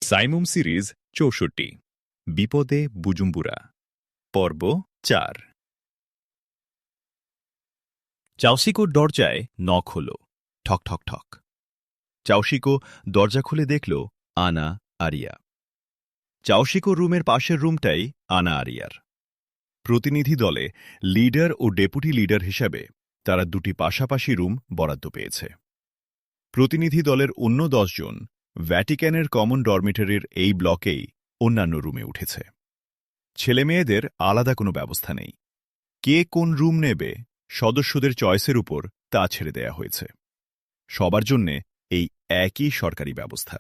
Saimum series ৬৪ বিপদে বুজুম্বুরা পর্ব ৪। চাওশিকোর দরজায় নক হল। ঠক ঠক ঠক। চাওশিকো দরজা খুলে দেখল আনা আরিয়া। চাওশিকো রুমের পাশের রুমটাই আনা আরিয়ার। প্রতিনিধি দলে লিডার ও ডেপুটি লিডার হিসাবে তারা দুটি পাশাপাশি রুম বরাদ্দ পেয়েছে। প্রতিনিধি দলের অন্য ১০ জন ভ্যাটিকানের কমন ডরমিটরির এই ব্লকেই অন্যান্য রুমে উঠেছে। ছেলেমেয়েদের আলাদা কোনো ব্যবস্থা নেই। কে কোন রুম নেবে সদস্যদের চয়েসের উপর তা ছেড়ে দেয়া হয়েছে। সবার জন্যে এই একই সরকারি ব্যবস্থা।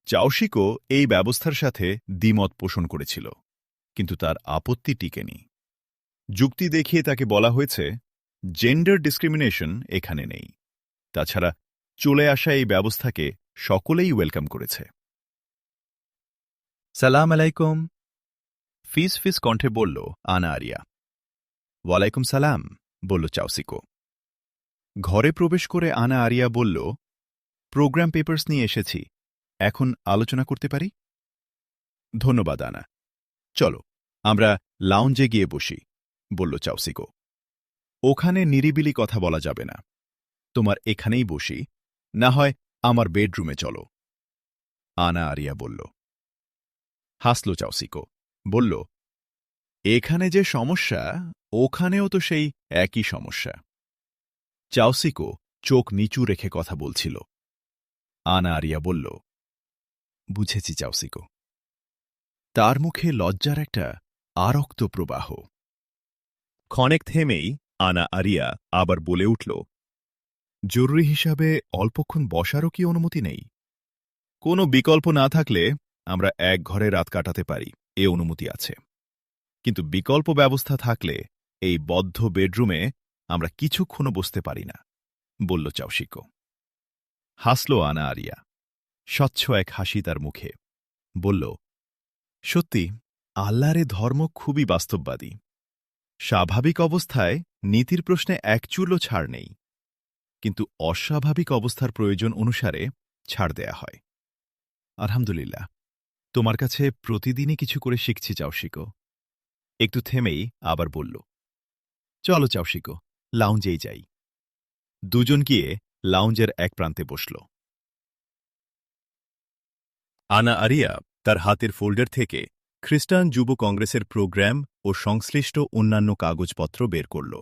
চাওশিকো এই ব্যবস্থার সাথে দ্বিমত পোষণ করেছিল, কিন্তু তার আপত্তি টিকেনি। যুক্তি দেখিয়ে তাকে বলা হয়েছে জেন্ডার ডিসক্রিমিনেশন এখানে নেই। তাছাড়া চলে আসা এই ব্যবস্থাকে সকলেই ওয়েলকাম করেছে। সালাম আলাইকুম, ফিস ফিস কণ্ঠে বলল আনা আরিয়া। ওয়ালাইকুম সালাম, বলল চাওশিকো। ঘরে প্রবেশ করে আনা আরিয়া বলল, প্রোগ্রাম পেপার্স নিয়ে এসেছি, এখন আলোচনা করতে পারি? ধন্যবাদ আনা। চলো আমরা লাউঞ্জে গিয়ে বসি, বলল চাওশিকো। ওখানে নিরিবিলি কথা বলা যাবে না। তোমার এখানেই বসি, না হয় আমার বেডরুমে চলো, আনা আরিয়া বলল। হাসল চাওশিকো, বলল, এখানে যে সমস্যা ওখানেও তো সেই একই সমস্যা। চাওশিকো চোখ নিচু রেখে কথা বলছিল। আনা আরিয়া বলল, বুঝেছি চাওশিকো। তার মুখে লজ্জার একটা আরক্ত প্রবাহ। ক্ষণেক থেমেই আনা আরিয়া আবার বলে উঠল, জরুরি হিসাবে অল্পক্ষণ বসারও কি অনুমতি নেই? কোনো বিকল্প না থাকলে আমরা এক ঘরে রাত কাটাতে পারি, এ অনুমতি আছে। কিন্তু বিকল্প ব্যবস্থা থাকলে এই বদ্ধ বেডরুমে আমরা কিছুক্ষণও বসতে পারি না, বলল চাওশিকো। হাসল আনা আরিয়া। স্বচ্ছ এক হাসি তার মুখে। বলল, সত্যি আল্লাহর এ ধর্ম খুবই বাস্তববাদী। স্বাভাবিক অবস্থায় নীতির প্রশ্নে এক চুলও ছাড় নেই, কিন্তু অস্বাভাবিক অবস্থার প্রয়োজন অনুসারে ছাড় দেয়া হয়। আলহামদুলিল্লাহ, তোমার কাছে প্রতিদিনই কিছু করে শিখছি চাওশিকো। একটু থেমেই আবার বলল, চলো চাওশিকো, লাউঞ্জেই যাই। দুজন গিয়ে লাউঞ্জের এক প্রান্তে বসল। আনা আরিয়া তার হাতের ফোল্ডার থেকে খ্রিস্টান যুব কংগ্রেসের প্রোগ্রাম ও সংশ্লিষ্ট অন্যান্য কাগজপত্র বের করল।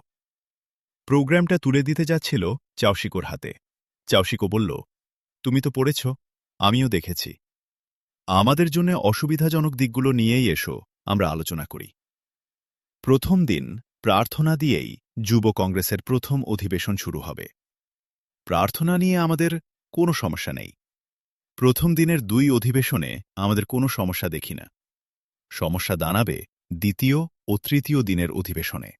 প্রোগ্রামটা তুলে দিতে যাচ্ছিল চাওশিকোর হাতে। চাওশিকো বলল, তুমি তো পড়েছ, আমিও দেখেছি। আমাদের জন্য অসুবিধাজনক দিকগুলো নিয়েই এসো, আমরা আলোচনা করি। প্রথম দিন প্রার্থনা দিয়েই যুব কংগ্রেসের প্রথম অধিবেশন শুরু হবে। প্রার্থনা নিয়ে আমাদের কোনো সমস্যা নেই। প্রথম দিনের ২ অধিবেশনে আমাদের কোনো সমস্যা দেখি না। সমস্যা দাঁড়াবে দ্বিতীয় ও তৃতীয় দিনের অধিবেশনে।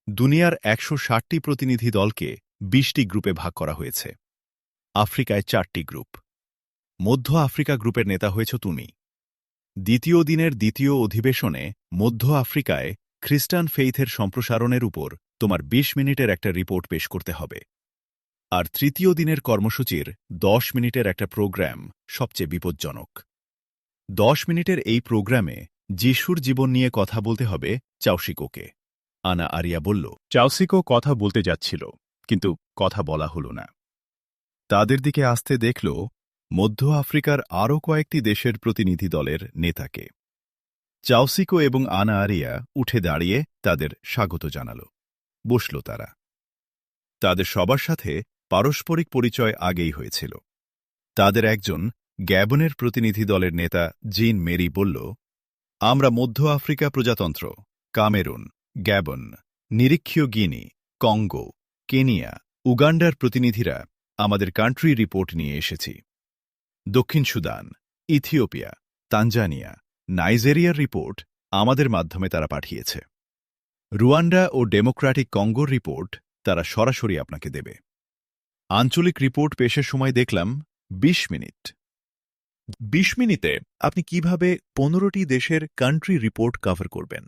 দুনিয়ার ১৬০টি প্রতিনিধি দলকে ২০টি গ্রুপে ভাগ করা হয়েছে। আফ্রিকায় ৪টি গ্রুপ। মধ্য আফ্রিকা গ্রুপের নেতা হয়েছ তুমি। দ্বিতীয় দিনের দ্বিতীয় অধিবেশনে মধ্য আফ্রিকায় খ্রিস্টান ফেইথের সম্প্রসারণের উপর তোমার ২০ মিনিটের একটা রিপোর্ট পেশ করতে হবে। আর তৃতীয় দিনের কর্মসূচির ১০ মিনিটের একটা প্রোগ্রাম সবচেয়ে বিপজ্জনক। ১০ মিনিটের এই প্রোগ্রামে যিশুর জীবন নিয়ে কথা বলতে হবে চাওশিকোকে। আনা আরিয়া বলল। চাওশিকো কথা বলতে যাচ্ছিল, কিন্তু কথা বলা হল না। তাদের দিকে আসতে দেখল মধ্য আফ্রিকার আরও কয়েকটি দেশের প্রতিনিধি দলের নেতাকে। চাওশিকো এবং আনা আরিয়া উঠে দাঁড়িয়ে তাদের স্বাগত জানাল। বসল তারা। তাদের সবার সাথে পারস্পরিক পরিচয় আগেই হয়েছিল। তাদের একজন গ্যাবনের প্রতিনিধি দলের নেতা জিন মেরি বলল, আমরা মধ্য আফ্রিকা প্রজাতন্ত্র, কামেরুন, গ্যাবন, নিরীক্ষীয় গিনি, কঙ্গো, কেনিয়া, উগান্ডার প্রতিনিধিরা আমাদের কান্ট্রি রিপোর্ট নিয়ে এসেছি। দক্ষিণ সুদান, ইথিওপিয়া, তানজানিয়া, নাইজেরিয়ার রিপোর্ট আমাদের মাধ্যমে তারা পাঠিয়েছে। রুয়ান্ডা ও ডেমোক্রেটিক কঙ্গোর রিপোর্ট তারা সরাসরি আপনাকে দেবে। আঞ্চলিক রিপোর্ট পেশের সময় দেখলাম ২০ মিনিট। ২০ মিনিটে আপনি কিভাবে ১৫টি দেশের কান্ট্রি রিপোর্ট কভার করবেন?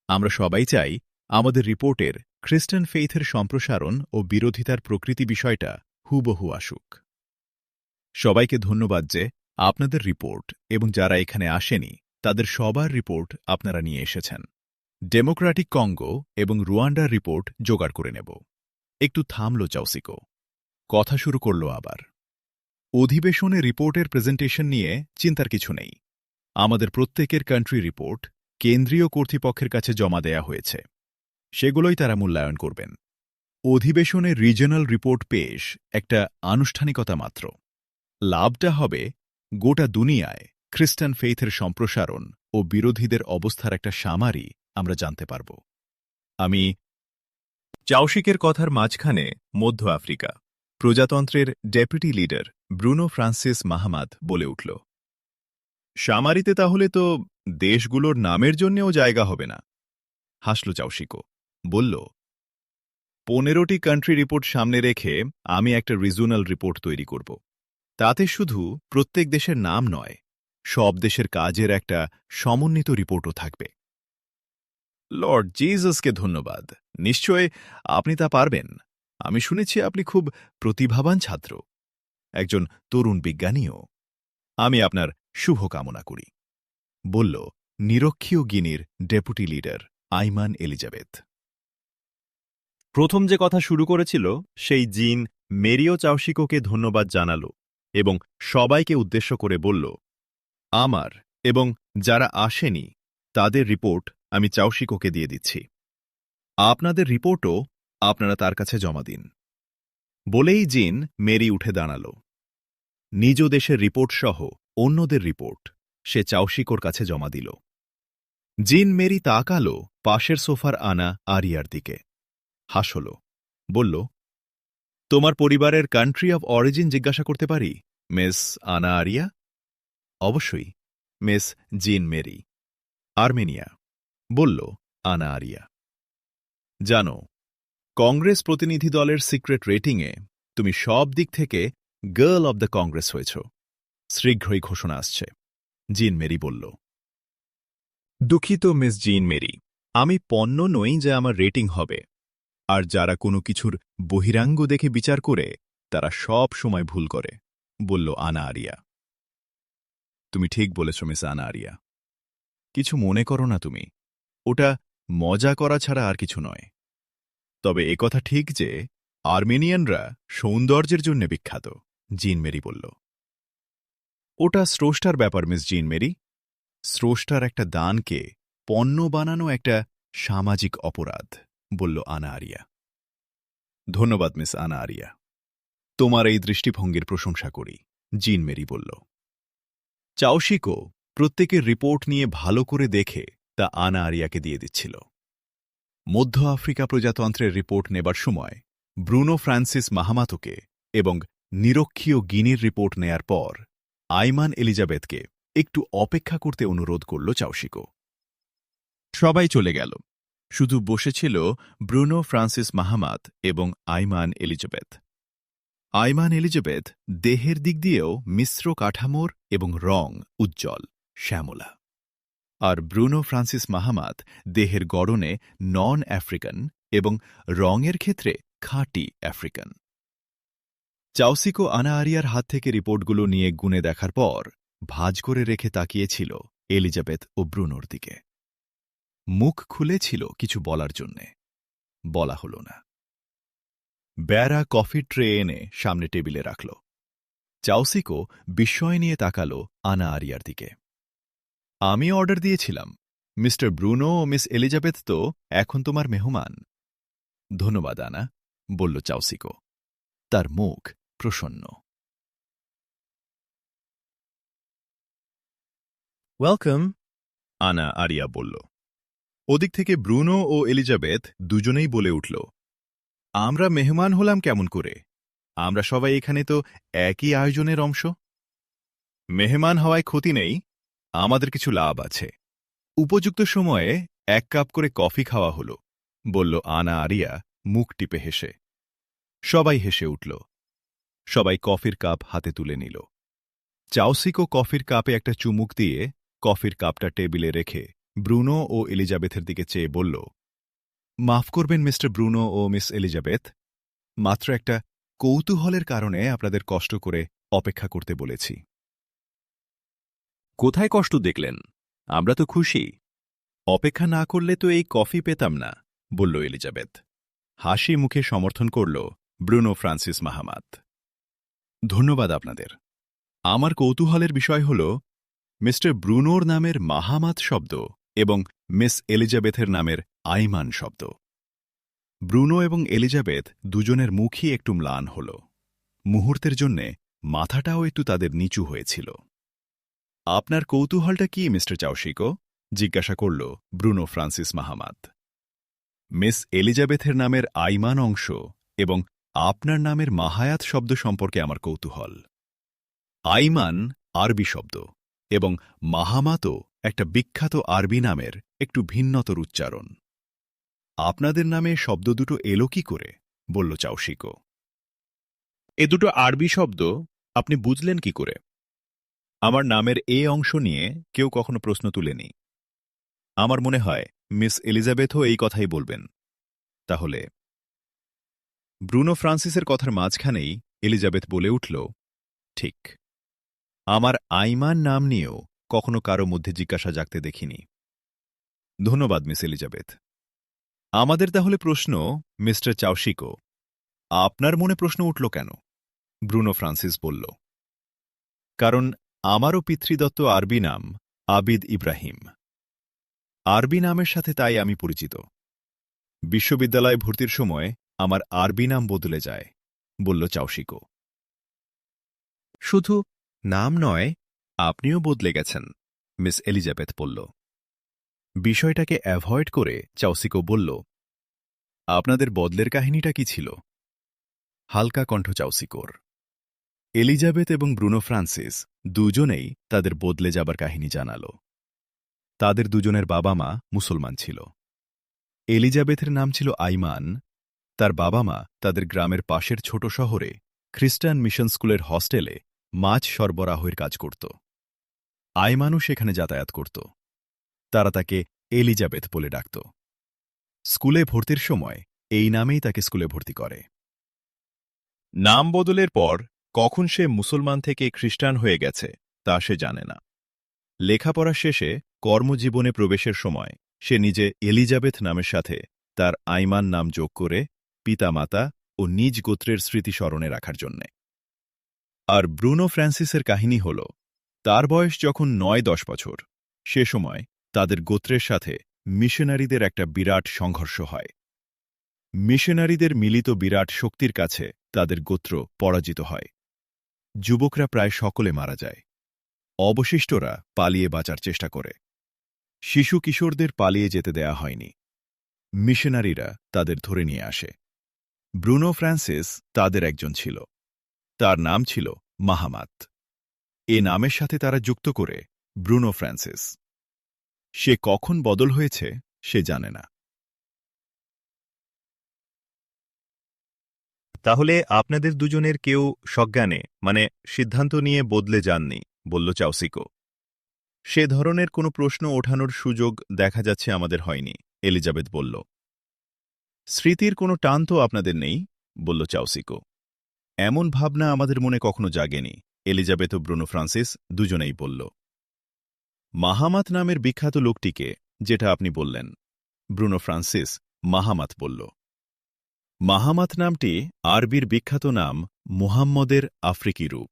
আমরা সবাই চাই আমাদের রিপোর্টের খ্রিস্টান ফেইথের সম্প্রসারণ ও বিরোধিতার প্রকৃতি বিষয়টা হুবহু আসুক। সবাইকে ধন্যবাদ যে আপনাদের রিপোর্ট এবং যারা এখানে আসেনি তাদের সবার রিপোর্ট আপনারা নিয়ে এসেছেন। ডেমোক্রেটিক কঙ্গো এবং রুয়ান্ডার রিপোর্ট জোগাড় করে নেব। একটু থামল চাউসিকো। কথা শুরু করল আবার। অধিবেশনে রিপোর্টের প্রেজেন্টেশন নিয়ে চিন্তার কিছু নেই। আমাদের প্রত্যেকের কান্ট্রি রিপোর্ট কেন্দ্রীয় কর্তৃপক্ষের কাছে জমা দেয়া হয়েছে। সেগুলোই তারা মূল্যায়ন করবেন। অধিবেশনে রিজনাল রিপোর্ট পেশ একটা আনুষ্ঠানিকতা মাত্র। লাভটা হবে গোটা দুনিয়ায় খ্রিস্টান ফেইথের সম্প্রসারণ ও বিরোধীদের অবস্থার একটা সামারি আমরা জানতে পারব। আমি চাউশিকের কথার মাঝখানে মধ্য আফ্রিকা প্রজাতন্ত্রের deputy leader Bruno Francis Mahmad বলে উঠল, সামারিতে তাহলে তো দেশগুলোর নামের জন্যেও জায়গা হবে না। হাসল চাউশিকো, বলল, 15টি কান্ট্রি রিপোর্ট সামনে রেখে আমি একটা রিজনাল রিপোর্ট তৈরি করব। তাতে শুধু প্রত্যেক দেশের নাম নয়, সব দেশের কাজের একটা সমন্বিত রিপোর্টও থাকবে। লর্ড জিসাসকে ধন্যবাদ। নিশ্চয় আপনি তা পারবেন। আমি শুনেছি আপনি খুব প্রতিভাবান ছাত্র, একজন তরুণ বিজ্ঞানীও। আমি আপনার শুভ কামনা করি, বলল নিরক্ষীয় গিনির ডেপুটি লিডার আইমান এলিজাবেথ। প্রথম যে কথা শুরু করেছিল সেই জিন মেরিও চাউশিকোকে ধন্যবাদ জানাল এবং সবাইকে উদ্দেশ্য করে বলল, আমার এবং যারা আসেনি তাদের রিপোর্ট আমি চাউশিকোকে দিয়ে দিচ্ছি। আপনাদের রিপোর্টও আপনারা তার কাছে জমা দিন। বলেই জিন মেরি উঠে দাঁড়াল। নিজ দেশের রিপোর্ট সহ অন্যদের রিপোর্ট সে চাউশিকোর কাছে জমা দিল। জিন মেরি তাকাল পাশের সোফার আনা আরিয়ার দিকে, হাসল, বলল, তোমার পরিবারের কান্ট্রি অব অরিজিন জিজ্ঞাসা করতে পারি মিস আনা আরিয়া? অবশ্যই মিস জিন মেরি। আর্মেনিয়া, বলল আনা আরিয়া। জানো, কংগ্রেস প্রতিনিধি দলের সিক্রেট রেটিংয়ে তুমি সব দিক থেকে গার্ল অব দ্য কংগ্রেস হয়েছ। শীঘ্রই ঘোষণা আসছে, জিন মেরি বলল। দুঃখিত মিস জিন মেরি, আমি পণ্য নই যে আমার রেটিং হবে। আর যারা কোনো কিছুর বহিরাঙ্গ দেখে বিচার করে তারা সব সময় ভুল করে, বলল আনা আরিয়া। তুমি ঠিক বলেছ মিস আনা আরিয়া। কিছু মনে করো না তুমি, ওটা মজা করা ছাড়া আর কিছু নয়। তবে একথা ঠিক যে আর্মেনিয়ানরা সৌন্দর্যের জন্য বিখ্যাত, জিন মেরি বলল। ওটা স্রষ্টার ব্যাপার মিস জিন মেরি। স্রষ্টার একটা দানকে পণ্য বানানো একটা সামাজিক অপরাধ, বলল আনা আরিয়া। ধন্যবাদ মিস আনা আরিয়া, তোমার এই দৃষ্টিভঙ্গির প্রশংসা করি, জিন মেরি বলল। চাউশিকো প্রত্যেকের রিপোর্ট নিয়ে ভালো করে দেখে তা আনা আরিয়াকে দিয়ে দিচ্ছিল। মধ্য আফ্রিকা প্রজাতন্ত্রের রিপোর্ট নেবার সময় ব্রুনো ফ্রান্সিস মাহামাতোকে এবং নিরক্ষীয় গিনির রিপোর্ট নেয়ার পর আইমান এলিজাবেথকে একটু অপেক্ষা করতে অনুরোধ করল চাউশিকো। সবাই চলে গেল, শুধু বসেছিল ব্রুনো ফ্রান্সিস মাহমাত এবং আইমান এলিজাবেথ। আইমান এলিজাবেথ দেহের দিক দিয়েও মিশ্র কাঠামোর এবং রং উজ্জ্বল শ্যামলা, আর ব্রুনো ফ্রান্সিস মাহমাত দেহের গড়নে নন আফ্রিকান এবং রঙের ক্ষেত্রে খাঁটি আফ্রিকান। চাউসিকো আনা আরিয়ার হাত থেকে রিপোর্টগুলো নিয়ে গুনে দেখার পর ভাঁজ করে রেখে তাকিয়েছিল এলিজাবেথ ও ব্রুনোর দিকে। মুখ খুলেছিল কিছু বলার জন্যে, বলা হল না। বেড়া কফির ট্রে এনে সামনে টেবিলে রাখল। চাউসিকো বিস্ময় নিয়ে তাকাল আনা আরিয়ার দিকে। আমি অর্ডার দিয়েছিলাম, মিস্টার ব্রুনো ও মিস এলিজাবেথ তো এখন তোমার মেহমান। ধন্যবাদ আনা, বলল চাউসিকো, তার মুখ প্রসন্ন। ওয়েলকাম, আনা আরিয়া বলল। ওদিক থেকে ব্রুনো ও এলিজাবেথ দুজনেই বলে উঠল, আমরা মেহমান হলাম কেমন করে? আমরা সবাই এখানে তো একই আয়োজনের অংশ। মেহমান হওয়ায় ক্ষতি নেই, আমাদের কিছু লাভ আছে। উপযুক্ত সময়ে 1 কাপ করে কফি খাওয়া হল, বলল আনা আরিয়া মুখ টিপে হেসে। সবাই হেসে উঠল। সবাই কফির কাপ হাতে তুলে নিল। চাউসিকো কফির কাপে একটা চুমুক দিয়ে কফির কাপটা টেবিলে রেখে ব্রুনো ও এলিজাবেথের দিকে চেয়ে বলল, মাফ করবেন মিস্টার ব্রুনো ও মিস এলিজাবেথ, মাত্র একটা কৌতূহলের কারণে আপনাদের কষ্ট করে অপেক্ষা করতে বলেছি। কোথায় কষ্ট দেখলেন? আমরা তো খুশি। অপেক্ষা না করলে তো এই কফি পেতাম না, বলল এলিজাবেথ। হাসি মুখে সমর্থন করল ব্রুনো ফ্রান্সিস মাহামাত। ধন্যবাদ আপনাদের। আমার কৌতূহলের বিষয় হল মিস্টার ব্রুনোর নামের মাহামাত শব্দ এবং মিস এলিজাবেথের নামের আইমান শব্দ। ব্রুনো এবং এলিজাবেথ দুজনের মুখই একটু ম্লান হল। মুহূর্তের জন্যে মাথাটাও একটু তাদের নিচু হয়েছিল। আপনার কৌতূহলটা কি মিস্টার চাওশিকো? জিজ্ঞাসা করল ব্রুনো ফ্রান্সিস মাহামাত। মিস এলিজাবেথের নামের আইমান অংশ এবং আপনার নামের মাহায়াত শব্দ সম্পর্কে আমার কৌতূহল। আইমান আরবি শব্দ এবং মাহামাতও একটা বিখ্যাত আরবি নামের একটু ভিন্নতর উচ্চারণ। আপনাদের নামে শব্দ দুটো এলো কি করে? বলল চাওশিকো। এ দুটো আরবি শব্দ আপনি বুঝলেন কি করে? আমার নামের এ অংশ নিয়ে কেউ কখনো প্রশ্ন তুলেনি। আমার মনে হয় মিস এলিজাবেথও এই কথাই বলবেন। তাহলে ব্রুনো ফ্রান্সিসের কথার মাঝখানেই এলিজাবেথ বলে উঠল, ঠিক। আমার আইমান নাম নিয়েও কখনো কারো মধ্যে জিজ্ঞাসা জাগতে দেখিনি। ধন্যবাদ মিস এলিজাবেথ। আমাদের তাহলে প্রশ্ন মিস্টার চাওশিকো, আপনার মনে প্রশ্ন উঠল কেন? ব্রুনো ফ্রান্সিস বলল, কারণ আমারও পিতৃদত্ত আরবি নাম আবিদ ইব্রাহিম। আরবি নামের সাথে তাই আমি পরিচিত। বিশ্ববিদ্যালয়ে ভর্তির সময় আমার আরবি নাম বদলে যায়, বলল চাওশিকো। শুধু নাম নয়, আপনিও বদলে গেছেন, মিস এলিজাবেথ বলল। বিষয়টাকে অ্যাভয়েড করে চাওশিকো বলল, আপনাদের বদলের কাহিনীটা কি ছিল? হালকা কণ্ঠ চাওশিকোর। এলিজাবেথ এবং ব্রুনো ফ্রান্সিস দুজনেই তাদের বদলে যাবার কাহিনী জানাল। তাদের দুজনের বাবা মা মুসলমান ছিল। এলিজাবেথের নাম ছিল আইমান। তার বাবা মা তাদের গ্রামের পাশের ছোট শহরে খ্রিস্টান মিশন স্কুলের হস্টেলে মাছ সরবরাহের কাজ করত। আইমানও সেখানে যাতায়াত করত। তারা তাকে এলিজাবেথ বলে ডাকত। স্কুলে ভর্তির সময় এই নামেই তাকে স্কুলে ভর্তি করে। নাম বদলের পর কখন সে মুসলমান থেকে খ্রিস্টান হয়ে গেছে তা সে জানে না। লেখাপড়া শেষে কর্মজীবনে প্রবেশের সময় সে নিজে এলিজাবেথ নামের সাথে তার আইমান নাম যোগ করে পিতামাতা ও নিজ গোত্রের স্মৃতি স্মরণে রাখার জন্যে। আর ব্রুনো ফ্রান্সিসের কাহিনী হল, তার বয়স যখন ৯-১০ বছর, সে সময় তাদের গোত্রের সাথে মিশনারিদের একটা বিরাট সংঘর্ষ হয়। মিশনারিদের মিলিত বিরাট শক্তির কাছে তাদের গোত্র পরাজিত হয়। যুবকরা প্রায় সকলে মারা যায়। অবশিষ্টরা পালিয়ে বাঁচার চেষ্টা করে। শিশু কিশোরদের পালিয়ে যেতে দেয়া হয়নি। মিশনারিরা তাদের ধরে নিয়ে আসে। ব্রুনো ফ্রান্সিস তাদের একজন ছিল। তার নাম ছিল মাহামাত। এ নামের সাথে তারা যুক্ত করে ব্রুনো ফ্রান্সিস। সে কখন বদল হয়েছে সে জানে না। তাহলে আপনাদের দুজনের কেউ সজ্ঞানে সিদ্ধান্ত নিয়ে বদলে যাননি, বলল চাওশিকো। সে ধরনের কোনো প্রশ্ন ওঠানোর সুযোগ দেখা যাচ্ছে আমাদের হয়নি, এলিজাবেথ বলল। স্মৃতির কোনো টান তো আপনাদের নেই, বলল চাওশিকো। এমন ভাবনা আমাদের মনে কখনো জাগেনি, এলিজাবেথ ও ব্রুনো ফ্রান্সিস দুজনেই বলল। মাহামাত নামের বিখ্যাত লোকটিকে, যেটা আপনি বললেন, ব্রুনো ফ্রান্সিস মাহামাত বলল। মাহামাত নামটি আরবির বিখ্যাত নাম মুহাম্মদের আফ্রিকি রূপ,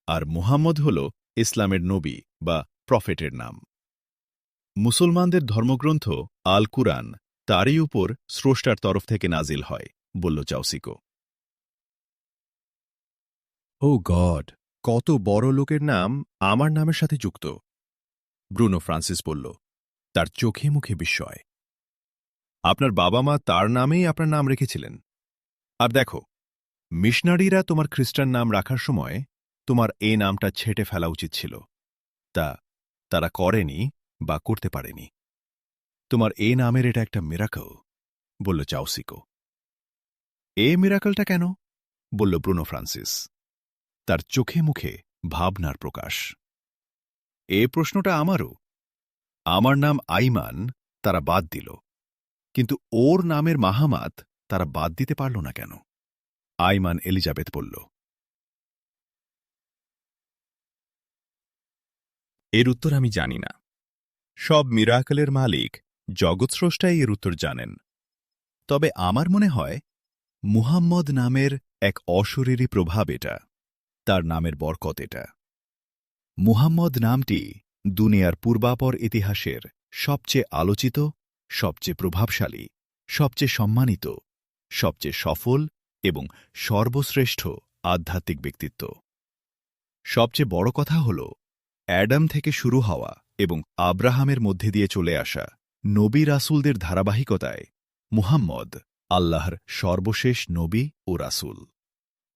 আর মুহাম্মদ হল ইসলামের নবী বা প্রফেটের নাম। মুসলমানদের ধর্মগ্রন্থ আল কুরআন তারই উপর স্রষ্টার তরফ থেকে নাজিল হয়, বলল চাওশিকো। ও গড, কত বড় লোকের নাম আমার নামের সাথে যুক্ত, ব্রুনো ফ্রান্সিস বলল, তার চোখে মুখে বিস্ময়। আপনার বাবা মা তার নামেই আপনার নাম রেখেছিলেন। আর দেখো, মিশনারিরা তোমার খ্রিস্টান নাম রাখার সময় তোমার এই নামটা ছেঁটে ফেলা উচিত ছিল। তারা করেনি বা করতে পারেনি। তোমার এই নামের এটা একটা মিরাকল, বলল চাওশিকো। এ মিরাকলটা কেন? বলল ব্রুনো ফ্রান্সিস। তার চোখে মুখে ভাবনার প্রকাশ। এ প্রশ্নটা আমারও। আমার নাম আইমান তারা বাদ দিল, কিন্তু ওর নামের মাহামাত তারা বাদ দিতে পারল না কেন? আইমান এলিজাবেথ বলল। এর উত্তর আমি জানি না। সব মিরাকলের মালিক জগৎস্রষ্টাই এর উত্তর জানেন। তবে আমার মনে হয় মুহাম্মদ নামের এক অশরীরী প্রভাব এটা, তার নামের বরকত এটা। মুহাম্মদ নামটি দুনিয়ার পূর্বাপর ইতিহাসের সবচেয়ে আলোচিত, সবচেয়ে প্রভাবশালী, সবচেয়ে সম্মানিত, সবচেয়ে সফল এবং সর্বশ্রেষ্ঠ আধ্যাত্মিক ব্যক্তিত্ব। সবচেয়ে বড় কথা হল, অ্যাডাম থেকে শুরু হওয়া এবং আব্রাহামের মধ্যে দিয়ে চলে আসা নবী রাসূলদের ধারাবাহিকতায় মুহাম্মদ আল্লাহর সর্বশেষ নবী ও রাসূল।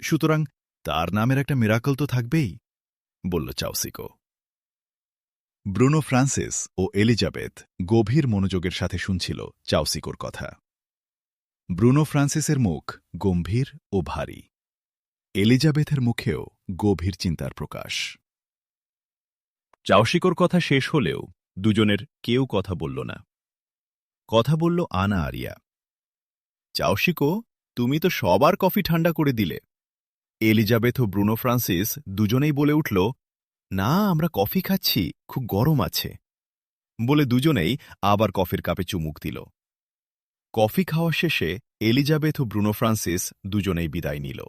সুতরাং তার নামের একটা মিরাকল তো থাকবেই, বলল চাউসিকো। ব্রুনো ফ্রান্সিস ও এলিজাবেথ গভীর মনোযোগের সাথে শুনছিল চাউসিকোর কথা। ব্রুনো ফ্রান্সিসের মুখ গম্ভীর ও ভারী, এলিজাবেথের মুখেও গভীর চিন্তার প্রকাশ। চাউসিকোর কথা শেষ হলেও দুজনের কেউ কথা বলল না। কথা বলল আনা আরিয়া। চাউসিকো, তুমি তো সবার কফি ঠান্ডা করে দিলে। এলিজাবেথ ও ব্রুনো ফ্রান্সিস দুজনেই বলে উঠল, না, আমরা কফি খাচ্ছি, খুব গরম আছে, বলে দুজনেই আবার কফির কাপে চুমুক দিল। কফি খাওয়া শেষে এলিজাবেথ ও ব্রুনো ফ্রান্সিস দুজনেই বিদায় নিল।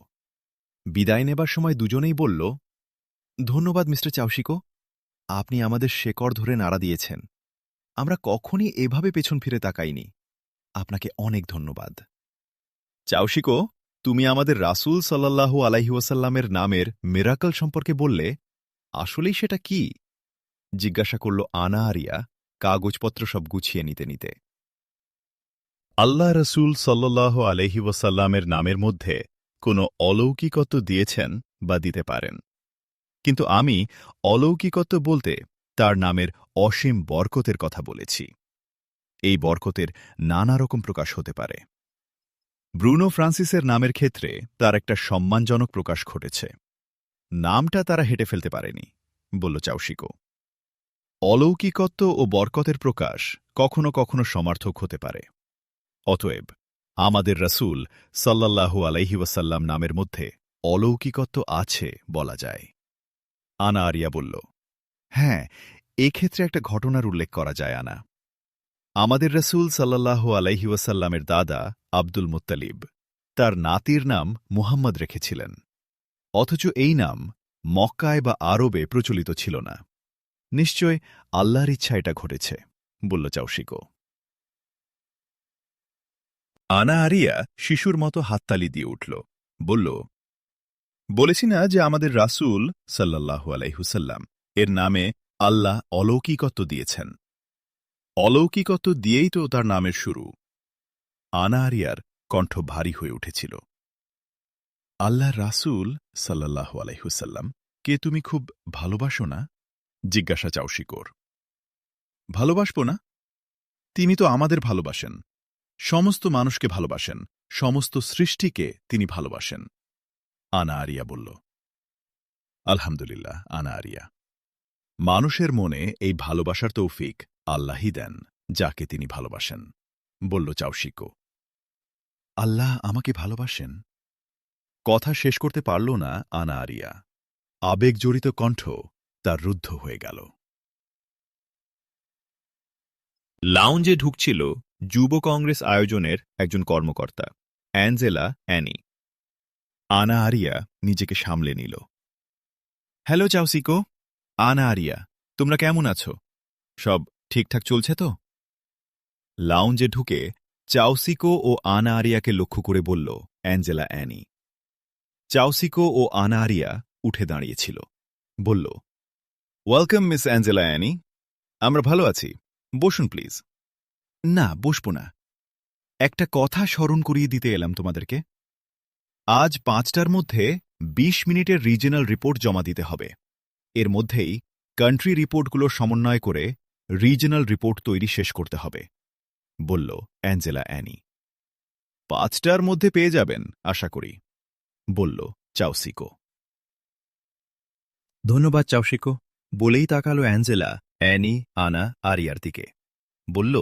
বিদায় নেবার সময় দুজনেই বলল, ধন্যবাদ মিস্টার চাউসিকো, আপনি আমাদের শেকড় ধরে নাড়া দিয়েছেন। আমরা কখনই এভাবে পেছন ফিরে তাকাইনি। আপনাকে অনেক ধন্যবাদ। চাউসিকো, তুমি আমাদের রাসূল সাল্লাল্লাহু আলাইহি ওয়াসাল্লামের নামের মিরাকল সম্পর্কে বললে, আসলেই সেটা কি? জিজ্ঞাসা করল আনা আরিয়া, কাগজপত্র সব গুছিয়ে নিতে নিতে। আল্লাহ রসুল সাল্লাল্লাহু আলাইহি ওয়াসাল্লামের নামের মধ্যে কোনো অলৌকিকত্ব দিয়েছেন বা দিতে পারেন, কিন্তু আমি অলৌকিকত্ব বলতে তার নামের অসীম বরকতের কথা বলেছি। এই বরকতের নানা রকম প্রকাশ হতে পারে। ব্রুনো ফ্রান্সিসের নামের ক্ষেত্রে তার একটা সম্মানজনক প্রকাশ ঘটেছে। নামটা তারা হেঁটে ফেলতে পারেনি, বলল চাউসিকো। অলৌকিকত্ব ও বরকতের প্রকাশ কখনো কখনো সমার্থক হতে পারে। অতএব আমাদের রাসূল সাল্লাল্লাহু আলাইহি ওয়াসাল্লাম নামের মধ্যে অলৌকিকত্ব আছে বলা যায়। আনা আরিয়া বলল, হ্যাঁ, এক্ষেত্রে একটা ঘটনার উল্লেখ করা যায় আনা। আমাদের রাসূল সাল্লাল্লাহু আলাইহি ওয়াসাল্লামের দাদা আব্দুল মুত্তালিব তার নাতির নাম মুহাম্মদ রেখেছিলেন, অথচ এই নাম মক্কায় বা আরবে প্রচলিত ছিল না। নিশ্চয় আল্লাহর ইচ্ছা এটা ঘটেছে, বলল চাউসিকো। আনা আরিয়া শিশুর মতো হাততালি দিয়ে উঠল, বলল, বলেছি না যে আমাদের রাসূল সাল্লাল্লাহু আলাইহি ওয়াসাল্লাম এর নামে আল্লাহ অলৌকিকত্ব দিয়েছেন। অলৌকিকত্ব দিয়েই তো তার নামের শুরু। আনা আরিয়ার কণ্ঠ ভারী হয়ে উঠেছিল। আল্লাহর রাসূল সাল্লাল্লাহু আলাইহি ওয়াসাল্লাম কে তুমি খুব ভালোবাসো না? জিজ্ঞাসা চাউসিকোর। ভালোবাসব না? তিনি তো আমাদের ভালোবাসেন, সমস্ত মানুষকে ভালোবাসেন, সমস্ত সৃষ্টিকে তিনি ভালোবাসেন, আনা আরিয়া বলল। আলহামদুলিল্লাহ আনা আরিয়া, মানুষের মনে এই ভালোবাসার তৌফিক আল্লাহই দেন যাকে তিনি ভালোবাসেন, বলল চাউসিকো। আল্লাহ আমাকে ভালোবাসেন? কথা শেষ করতে পারল না আনা আরিয়া। আবেগজড়িত কণ্ঠ তার রুদ্ধ হয়ে গেল। লাউঞ্জে ঢুকছিল যুব কংগ্রেস আয়োজনের একজন কর্মকর্তা, অ্যাঞ্জেলা অ্যানি। আনা আরিয়া নিজেকে সামলে নিল। হ্যালো চাউসিকো। আনা আরিয়া, তোমরা কেমন আছো? সব ঠিকঠাক চলছে তো? লাউঞ্জে ঢুকে চাউসিকো ও আনা আরিয়াকে লক্ষ্য করে বলল অ্যাঞ্জেলা অ্যানি। চাউসিকো ও আনা আরিয়া উঠে দাঁড়িয়েছিল, বলল, ওয়েলকাম মিস অ্যাঞ্জেলা অ্যানি। আমরা ভালো আছি, বসুন প্লিজ। না, বসব না। একটা কথা স্মরণ করিয়ে দিতে এলাম তোমাদেরকে। আজ 5টার মধ্যে 20 মিনিটের রিজিনাল রিপোর্ট জমা দিতে হবে। এর মধ্যেই কান্ট্রি রিপোর্টগুলোর সমন্বয় করে রিজিনাল রিপোর্ট তৈরি শেষ করতে হবে, বলল অ্যাঞ্জেলা অ্যানি। 5টার মধ্যে পেয়ে যাবেন আশা করি, বলল চাউসিকো। ধন্যবাদ চাউসিকো, বলেই তাকালো অ্যাঞ্জেলা অ্যানি আনা আরিয়ার দিকে। বলল,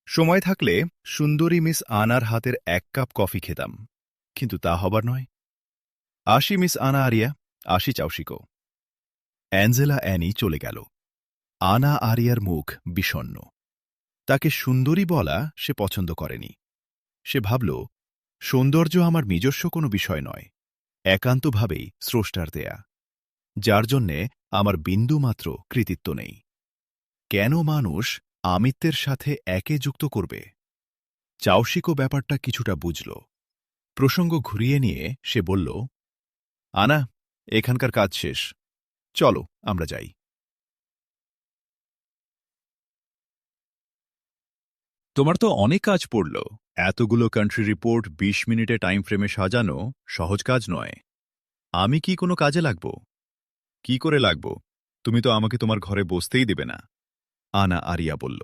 সময় থাকলে সুন্দরী মিস আনার হাতের 1 কাপ কফি খেতাম, কিন্তু তা হবার নয়। আসি মিস আনা আরিয়া, আসি চাউসিকো। অ্যাঞ্জেলা অ্যানি চলে গেল। আনা আরিয়ার মুখ বিষণ্ণ। তাকে সুন্দরী বলা সে পছন্দ করেনি। সে ভাবল, সৌন্দর্য আমার নিজস্ব কোনো বিষয় নয়, একান্তভাবেই স্রষ্টার দেয়া, যার জন্যে আমার বিন্দুমাত্র কৃতিত্ব নেই। কেন মানুষ আমিত্বের সাথে একে যুক্ত করবে? চাওশিকো ব্যাপারটা কিছুটা বুঝল। প্রসঙ্গ ঘুরিয়ে নিয়ে সে বলল, আনা, এখানকার কাজ শেষ, চলো আমরা যাই। তোমার তো অনেক কাজ পড়ল। এতগুলো কান্ট্রি রিপোর্ট ২০ মিনিটে টাইম ফ্রেমে সাজানো সহজ কাজ নয়। আমি কি কোনো কাজে লাগব? কি করে লাগব? তুমি তো আমাকে তোমার ঘরে বসতেই দেবে না, আনা আরিয়া বলল।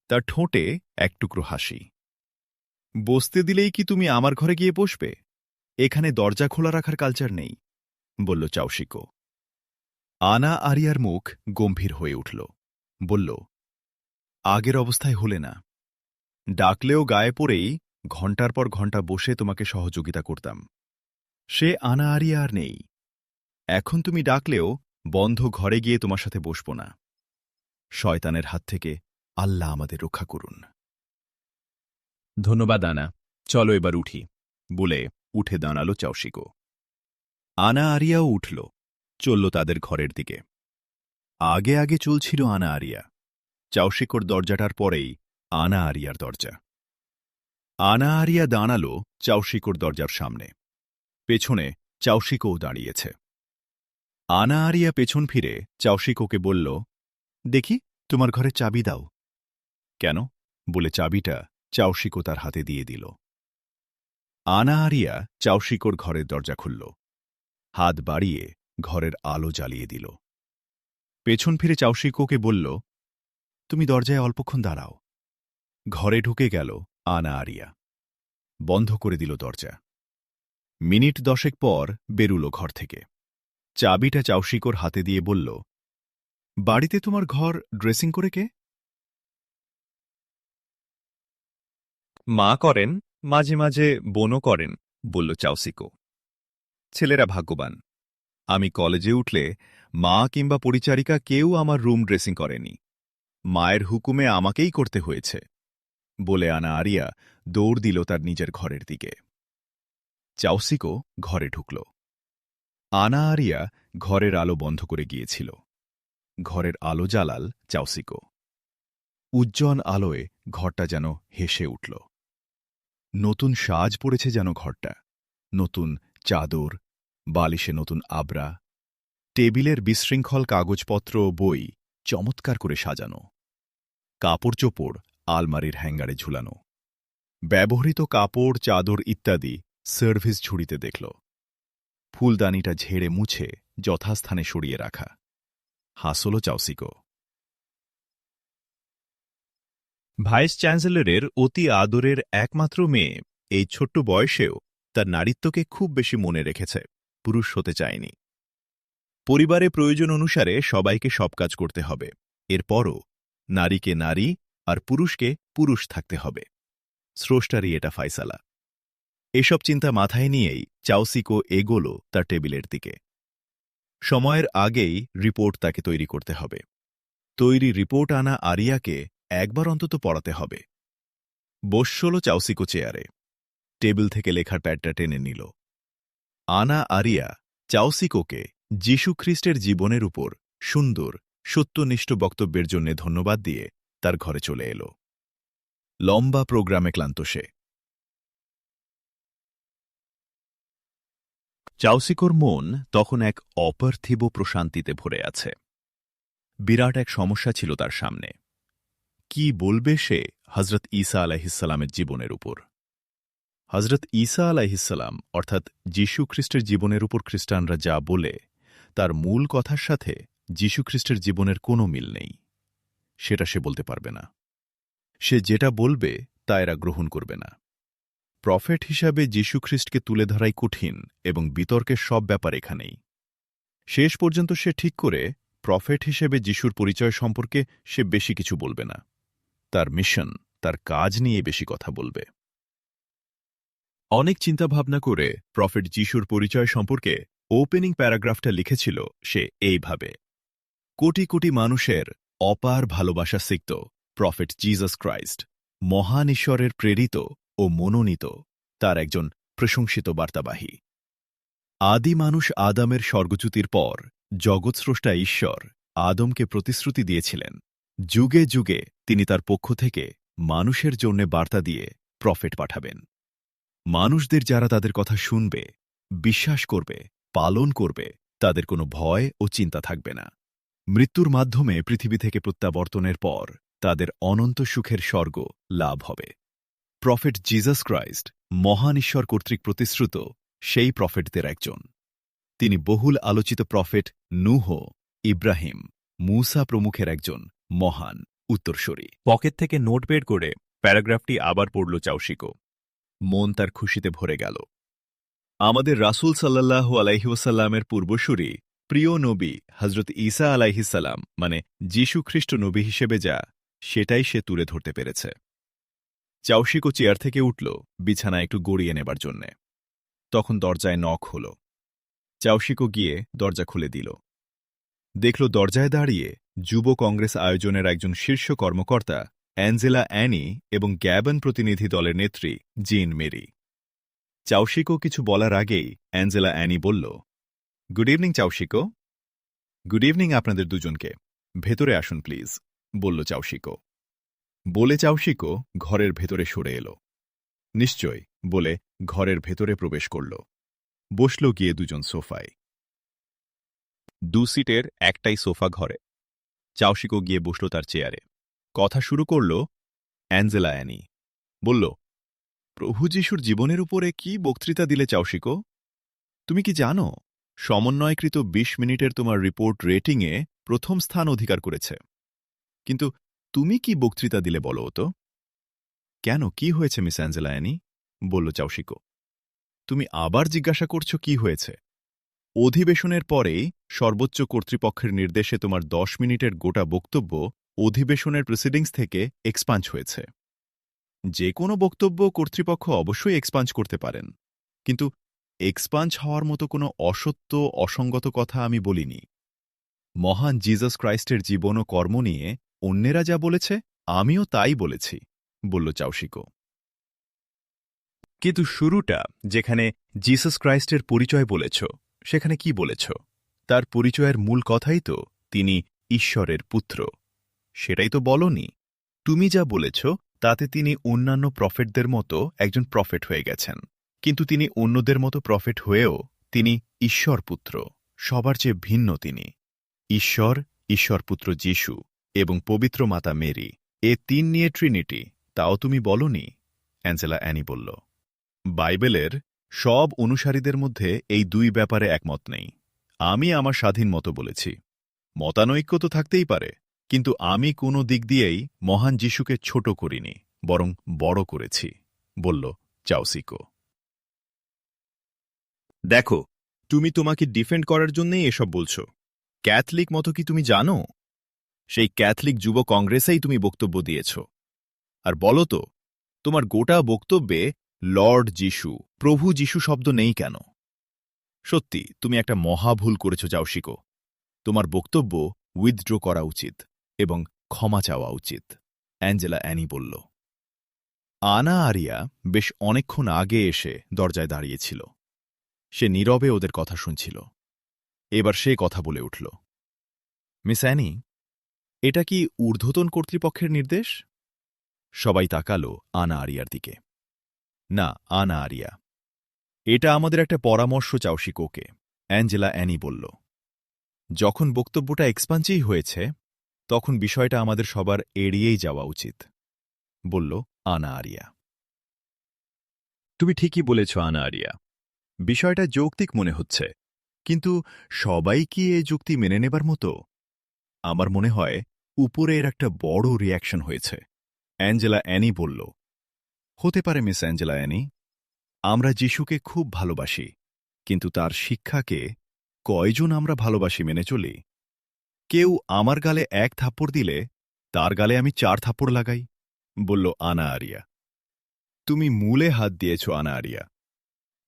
তার ঠোঁটে এক টুকরো হাসি। বসতে দিলেই কি তুমি আমার ঘরে গিয়ে বসবে? এখানে দরজা খোলা রাখার কালচার নেই, বলল চাওশিকো। আনা আরিয়ার মুখ গম্ভীর হয়ে উঠল। বলল, আগের অবস্থায় হলে না। ডাকলেও গায়ে পড়েই ঘণ্টার পর ঘণ্টা বসে তোমাকে সহযোগিতা করতাম। সে আনা আরিয়া আর নেই। এখন তুমি ডাকলেও বন্ধ ঘরে গিয়ে তোমার সাথে বসব না। শয়তানের হাত থেকে আল্লাহ আমাদের রক্ষা করুন। ধন্যবাদ আনা, চলো এবার উঠি, বলে উঠে দাঁড়ালো চাওশিকো। আনা আরিয়াও উঠল, চলল তাদের ঘরের দিকে। আগে আগে চলছিল আনা আরিয়া। চাওশিকোর দরজাটার পরেই আনা আরিয়ার দরজা। আনা আরিয়া দাঁড়াল চাওশিকোর দরজার সামনে। পেছনে চাওশিকোও দাঁড়িয়েছে। আনা আরিয়া পেছন ফিরে চাওশিকোকে বলল, দেখি তোমার ঘরে চাবি দাও। কেন? বলে চাবিটা চাওশিকো তার হাতে দিয়ে দিল। আনা আরিয়া চাওশিকোর ঘরের দরজা খুলল। হাত বাড়িয়ে ঘরের আলো জ্বালিয়ে দিল। পেছন ফিরে চাওশিকোকে বলল, তুমি দরজায় অল্পক্ষণ দাঁড়াও। ঘরে ঢুকে গেল আনা আরিয়া। বন্ধ করে দিল দরজা। মিনিট 10 পর বেরুল ঘর থেকে। চাবিটা চাওশিকোর হাতে দিয়ে বলল, বাড়িতে তোমার ঘর ড্রেসিং করে কে? মা করেন, মাঝে মাঝে বোনও করেন, বলল চাওশিকো। ছেলেরা ভাগ্যবান। আমি কলেজে উঠলে মা কিংবা পরিচারিকা কেউ আমার রুম ড্রেসিং করেনি। মায়ের হুকুমে আমাকেই করতে হয়েছে, বলে আনা আরিয়া দৌড় দিল তার নিজের ঘরের দিকে। চাওশিকো ঘরে ঢুকল। আনা আরিয়া ঘরের আলো বন্ধ করে গিয়েছিল। ঘরের আলো জ্বালাল চাওশিকো। উজ্জ্বল আলোয় ঘরটা যেন হেসে উঠল। নতুন সাজ পড়েছে যেন ঘরটা। নতুন চাদর, বালিশে নতুন আবরা, টেবিলের বিশৃঙ্খল কাগজপত্র ও বই চমৎকার করে সাজানো। কাপড় চোপড় আলমারির হ্যাঙ্গারে ঝুলানো। ব্যবহৃত কাপড়, চাদর ইত্যাদি সার্ভিস ঝুড়িতে দেখল। ফুলদানিটা ঝেড়ে মুছে যথাস্থানে সরিয়ে রাখা। হাসল চাওশিকো। ভাইস চ্যান্সেলরের অতি আদরের একমাত্র মেয়ে এই ছোট্ট বয়সেও তার নারীত্বকে খুব বেশি মনে রেখেছে, পুরুষ হতে চায়নি। পরিবারে প্রয়োজন অনুসারে সবাইকে সব কাজ করতে হবে, এরপরও নারীকে নারী আর পুরুষকে পুরুষ থাকতে হবে। স্রষ্টারই এটা ফায়সালা। এসব চিন্তা মাথায় নিয়েই চাওশিকো এগোল তার টেবিলের দিকে। সময়ের আগেই রিপোর্ট তাকে তৈরি করতে হবে। তৈরি রিপোর্ট আনা আরিয়াকে একবার অন্তত পড়াতে হবে। বসল চাওশিকো চেয়ারে। টেবিল থেকে লেখার প্যাডটা টেনে নিল। আনা আরিয়া চাওশিকোকে যীশুখ্রিস্টের জীবনের উপর সুন্দর সত্যনিষ্ঠ বক্তব্যের জন্য ধন্যবাদ দিয়ে তার ঘরে চলে এল। লম্বা প্রোগ্রামে ক্লান্ত সে। চাওশিকোর মন তখন এক অপার্থিব প্রশান্তিতে ভরে আছে। বিরাট এক সমস্যা ছিল তার সামনে। কি বলবে সে হজরত ঈসা আলাইহিসসালামের জীবনের উপর? হজরত ঈসা আলাইহিসসালাম অর্থাৎ যীশুখ্রিস্টের জীবনের উপর খ্রিস্টানরা যা বলে তার মূল কথার সাথে যীশুখ্রিস্টের জীবনের কোনো মিল নেই। সেটা সে বলতে পারবে না। সে যেটা বলবে তা এরা গ্রহণ করবে না। প্রফেট হিসাবে যীশুখ্রিস্টকে তুলে ধরাই কঠিন এবং বিতর্কের সব ব্যাপার এখানেই। শেষ পর্যন্ত সে ঠিক করে প্রফেট হিসেবে যিশুর পরিচয় সম্পর্কে সে বেশি কিছু বলবে না। তার মিশন, তার কাজ নিয়ে বেশি কথা বলবে। অনেক চিন্তাভাবনা করে প্রফেট যিশুর পরিচয় সম্পর্কে ওপেনিং প্যারাগ্রাফটা লিখেছিল সে এইভাবে। কোটি কোটি মানুষের অপার ভালোবাসা সিক্ত প্রফেট জিসাস ক্রাইস্ট, মহান ঈশ্বরের প্রেরিত ও মনোনীত, তার একজন প্রশংসিত বার্তাবাহী। আদি মানুষ আদামের স্বর্গচ্যুতির পর জগৎস্রষ্টা ঈশ্বর আদমকে প্রতিশ্রুতি দিয়েছিলেন, যুগে যুগে তিনি তার পক্ষ থেকে মানুষের জন্য বার্তা দিয়ে প্রফেট পাঠাবেন। মানুষদের যারা তাদের কথা শুনবে, বিশ্বাস করবে, পালন করবে, তাদের কোনো ভয় ও চিন্তা থাকবে না। মৃত্যুর মাধ্যমে পৃথিবী থেকে প্রত্যাবর্তনের পর তাদের অনন্ত সুখের স্বর্গ লাভ হবে। প্রফেট জিসাস ক্রাইস্ট মহান ঈশ্বর কর্তৃক প্রতিশ্রুত সেই প্রফেটদের একজন। তিনি বহুল আলোচিত প্রফেট নূহ, ইব্রাহিম, মূসা প্রমুখের একজন মহান উত্তরসূরি। পকেট থেকে নোট বের করে প্যারাগ্রাফটি আবার পড়ল চাউশিকো। মন তার খুশিতে ভরে গেল। আমাদের রাসূল সাল্লাল্লাহু আলাইহি ওয়াসাল্লামের পূর্বসূরি প্রিয় নবী হযরত ঈসা আলাইহিসসালাম মানে যীশু খ্রিস্ট নবী হিসেবে যা, সেটাই সে তুলে ধরতে পেরেছে। চাউশিকো চেয়ার থেকে উঠল বিছানা একটু গড়িয়ে নেবার জন্যে। তখন দরজায় নক হল। চাউশিকো গিয়ে দরজা খুলে দিল। দেখল দরজায় দাঁড়িয়ে যুব কংগ্রেস আয়োজনের একজন শীর্ষ কর্মকর্তা অ্যাঞ্জেলা অ্যানি এবং গ্যাবন প্রতিনিধি দলের নেত্রী জিন মেরি। চাউশিকো কিছু বলার আগেই অ্যাঞ্জেলা অ্যানি বলল, গুড ইভিনিং চাউশিকো। গুড ইভিনিং আপনাদের দুজনকে। ভেতরে আসুন প্লিজ, বলল চাউশিকো। বলে চাউশিকো ঘরের ভেতরে সরে এল। নিশ্চয়, বলে ঘরের ভেতরে প্রবেশ করল। বসল গিয়ে দুজন সোফায়। 2 সিটের একটাই সোফা ঘরে। চাউশিকো গিয়ে বসল তার চেয়ারে। কথা শুরু করল অ্যাঞ্জেলা অ্যানি। বলল, প্রভু যিশুর জীবনের উপরে কি বক্তৃতা দিলে চাউশিকো? তুমি কি জানো, সমন্বয়কৃত 20 মিনিটের তোমার রিপোর্ট রেটিংয়ে প্রথম স্থান অধিকার করেছে। কিন্তু তুমি কি বক্তৃতা দিলে বলো তো? কেন, কি হয়েছে মিস অ্যাঞ্জেলা অ্যানি? বলল চাউশিকো। তুমি আবার জিজ্ঞাসা করছো কি হয়েছে? অধিবেশনের পরেই সর্বোচ্চ কর্তৃপক্ষের নির্দেশে তোমার 10 মিনিটের গোটা বক্তব্য অধিবেশনের প্রসিডিংস থেকে এক্সপাঞ্জ হয়েছে। যে কোনো বক্তব্য কর্তৃপক্ষ অবশ্যই এক্সপাঞ্জ করতে পারেন, কিন্তু এক্সপাঞ্জ হওয়ার মতো কোনো অসত্য অসঙ্গত কথা আমি বলিনি। মহান জিসাস ক্রাইস্টের জীবন ও কর্ম নিয়ে অন্যেরা যা বলেছে আমিও তাই বলেছি, বলল চাউশিকো। কিন্তু শুরুটা যেখানে জিসাস ক্রাইস্টের পরিচয় বলেছ, সেখানে কি বলেছ? তার পরিচয়ের মূল কথাই তো তিনি ঈশ্বরের পুত্র। সেটাই তো বলনি। তুমি যা বলেছ তাতে তিনি অন্যান্য প্রফেটদের মতো একজন প্রফেট হয়ে গেছেন, কিন্তু তিনি অন্যদের মতো প্রফেট হয়েও তিনি ঈশ্বর পুত্র, সবার চেয়ে ভিন্ন তিনি। ঈশ্বর, ঈশ্বরপুত্র যিশু এবং পবিত্র মাতা মেরি, এ 3 নিয়ে ট্রিনিটি, তাও তুমি বলনি, অ্যাঞ্জেলা অ্যানি বলল। বাইবেলের সব অনুসারীদের মধ্যে এই 2 ব্যাপারে একমত নেই। আমি আমার স্বাধীন মতো বলেছি। মতানৈক্য তো থাকতেই পারে, কিন্তু আমি কোনো দিক দিয়েই মহান যিশুকে ছোট করিনি, বরং বড় করেছি, বলল চাউশিকো। দেখো, তুমি তোমাকে ডিফেন্ড করার জন্যই এসব বলছ। ক্যাথলিক মতো কি তুমি জানো? সেই ক্যাথলিক যুব কংগ্রেসেই তুমি বক্তব্য দিয়েছ। আর বলো তো, তোমার গোটা বক্তব্যে লর্ড যিশু, প্রভু যিশু শব্দ নেই কেন? সত্যি তুমি একটা মহাভুল করেছ চাউশিকো। তোমার বক্তব্য উইথড্র করা উচিত এবং ক্ষমা চাওয়া উচিত, অ্যাঞ্জেলা অ্যানি বলল। আনা আরিয়া বেশ অনেকক্ষণ আগে এসে দরজায় দাঁড়িয়েছিল। সে নীরবে ওদের কথা শুনছিল। এবার সে কথা বলে উঠল। মিস অ্যানি, এটা কি ঊর্ধ্বতন কর্তৃপক্ষের নির্দেশ? সবাই তাকালো আনা আরিয়ার দিকে। না, আনা আরিয়া, এটা আমাদের একটা পরামর্শ চাউশিকোকে, অ্যাঞ্জেলা অ্যানি বলল। যখন বক্তব্যটা এক্সপান্সই হয়েছে, তখন বিষয়টা আমাদের সবার এড়িয়েই যাওয়া উচিত, বলল আনা আরিয়া। তুমি ঠিকই বলেছ আনা আরিয়া, বিষয়টা যৌক্তিক মনে হচ্ছে, কিন্তু সবাই কি এ যুক্তি মেনে নেবার মতো? আমার মনে হয় উপরে এর একটা বড় রিয়াকশন হয়েছে, অ্যাঞ্জেলা অ্যানি বলল। হতে পারে মিস অ্যাঞ্জেলা অ্যানি, আমরা যিশুকে খুব ভালোবাসি, কিন্তু তার শিক্ষাকে কয়জন আমরা ভালোবাসি মেনে চলি? কেউ আমার গালে 1 থাপ্পড় দিলে তার গালে আমি 4 থাপ্পড় লাগাই, বলল আনা আরিয়া। তুমি মূলে হাত দিয়েছ আনা আরিয়া।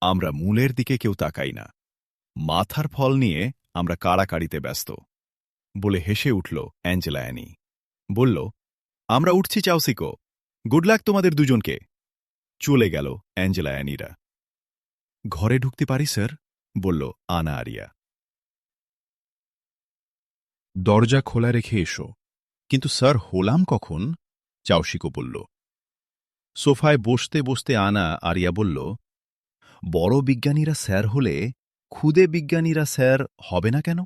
আমরা মূলের দিকে কেউ তাকাই না। মাথার ফল নিয়ে আমরা কাড়াকাড়িতে ব্যস্ত। বলে হেসে উঠল অ্যাঞ্জেলা অ্যানি। বলল, আমরা উঠছি চাওসিকো, গুড লাক তোমাদের দুজনকে। চলে গেল অ্যাঞ্জেলা অ্যানিরা। ঘরে ঢুকতে পারি স্যার? বলল আনা আরিয়া। দরজা খোলা রেখে এসো। কিন্তু স্যার হলাম কখন? চাওশিকো বলল। সোফায় বসতে বসতে আনা আরিয়া বলল, বড় বিজ্ঞানীরা স্যার হলে ক্ষুদে বিজ্ঞানীরা স্যার হবে না কেন?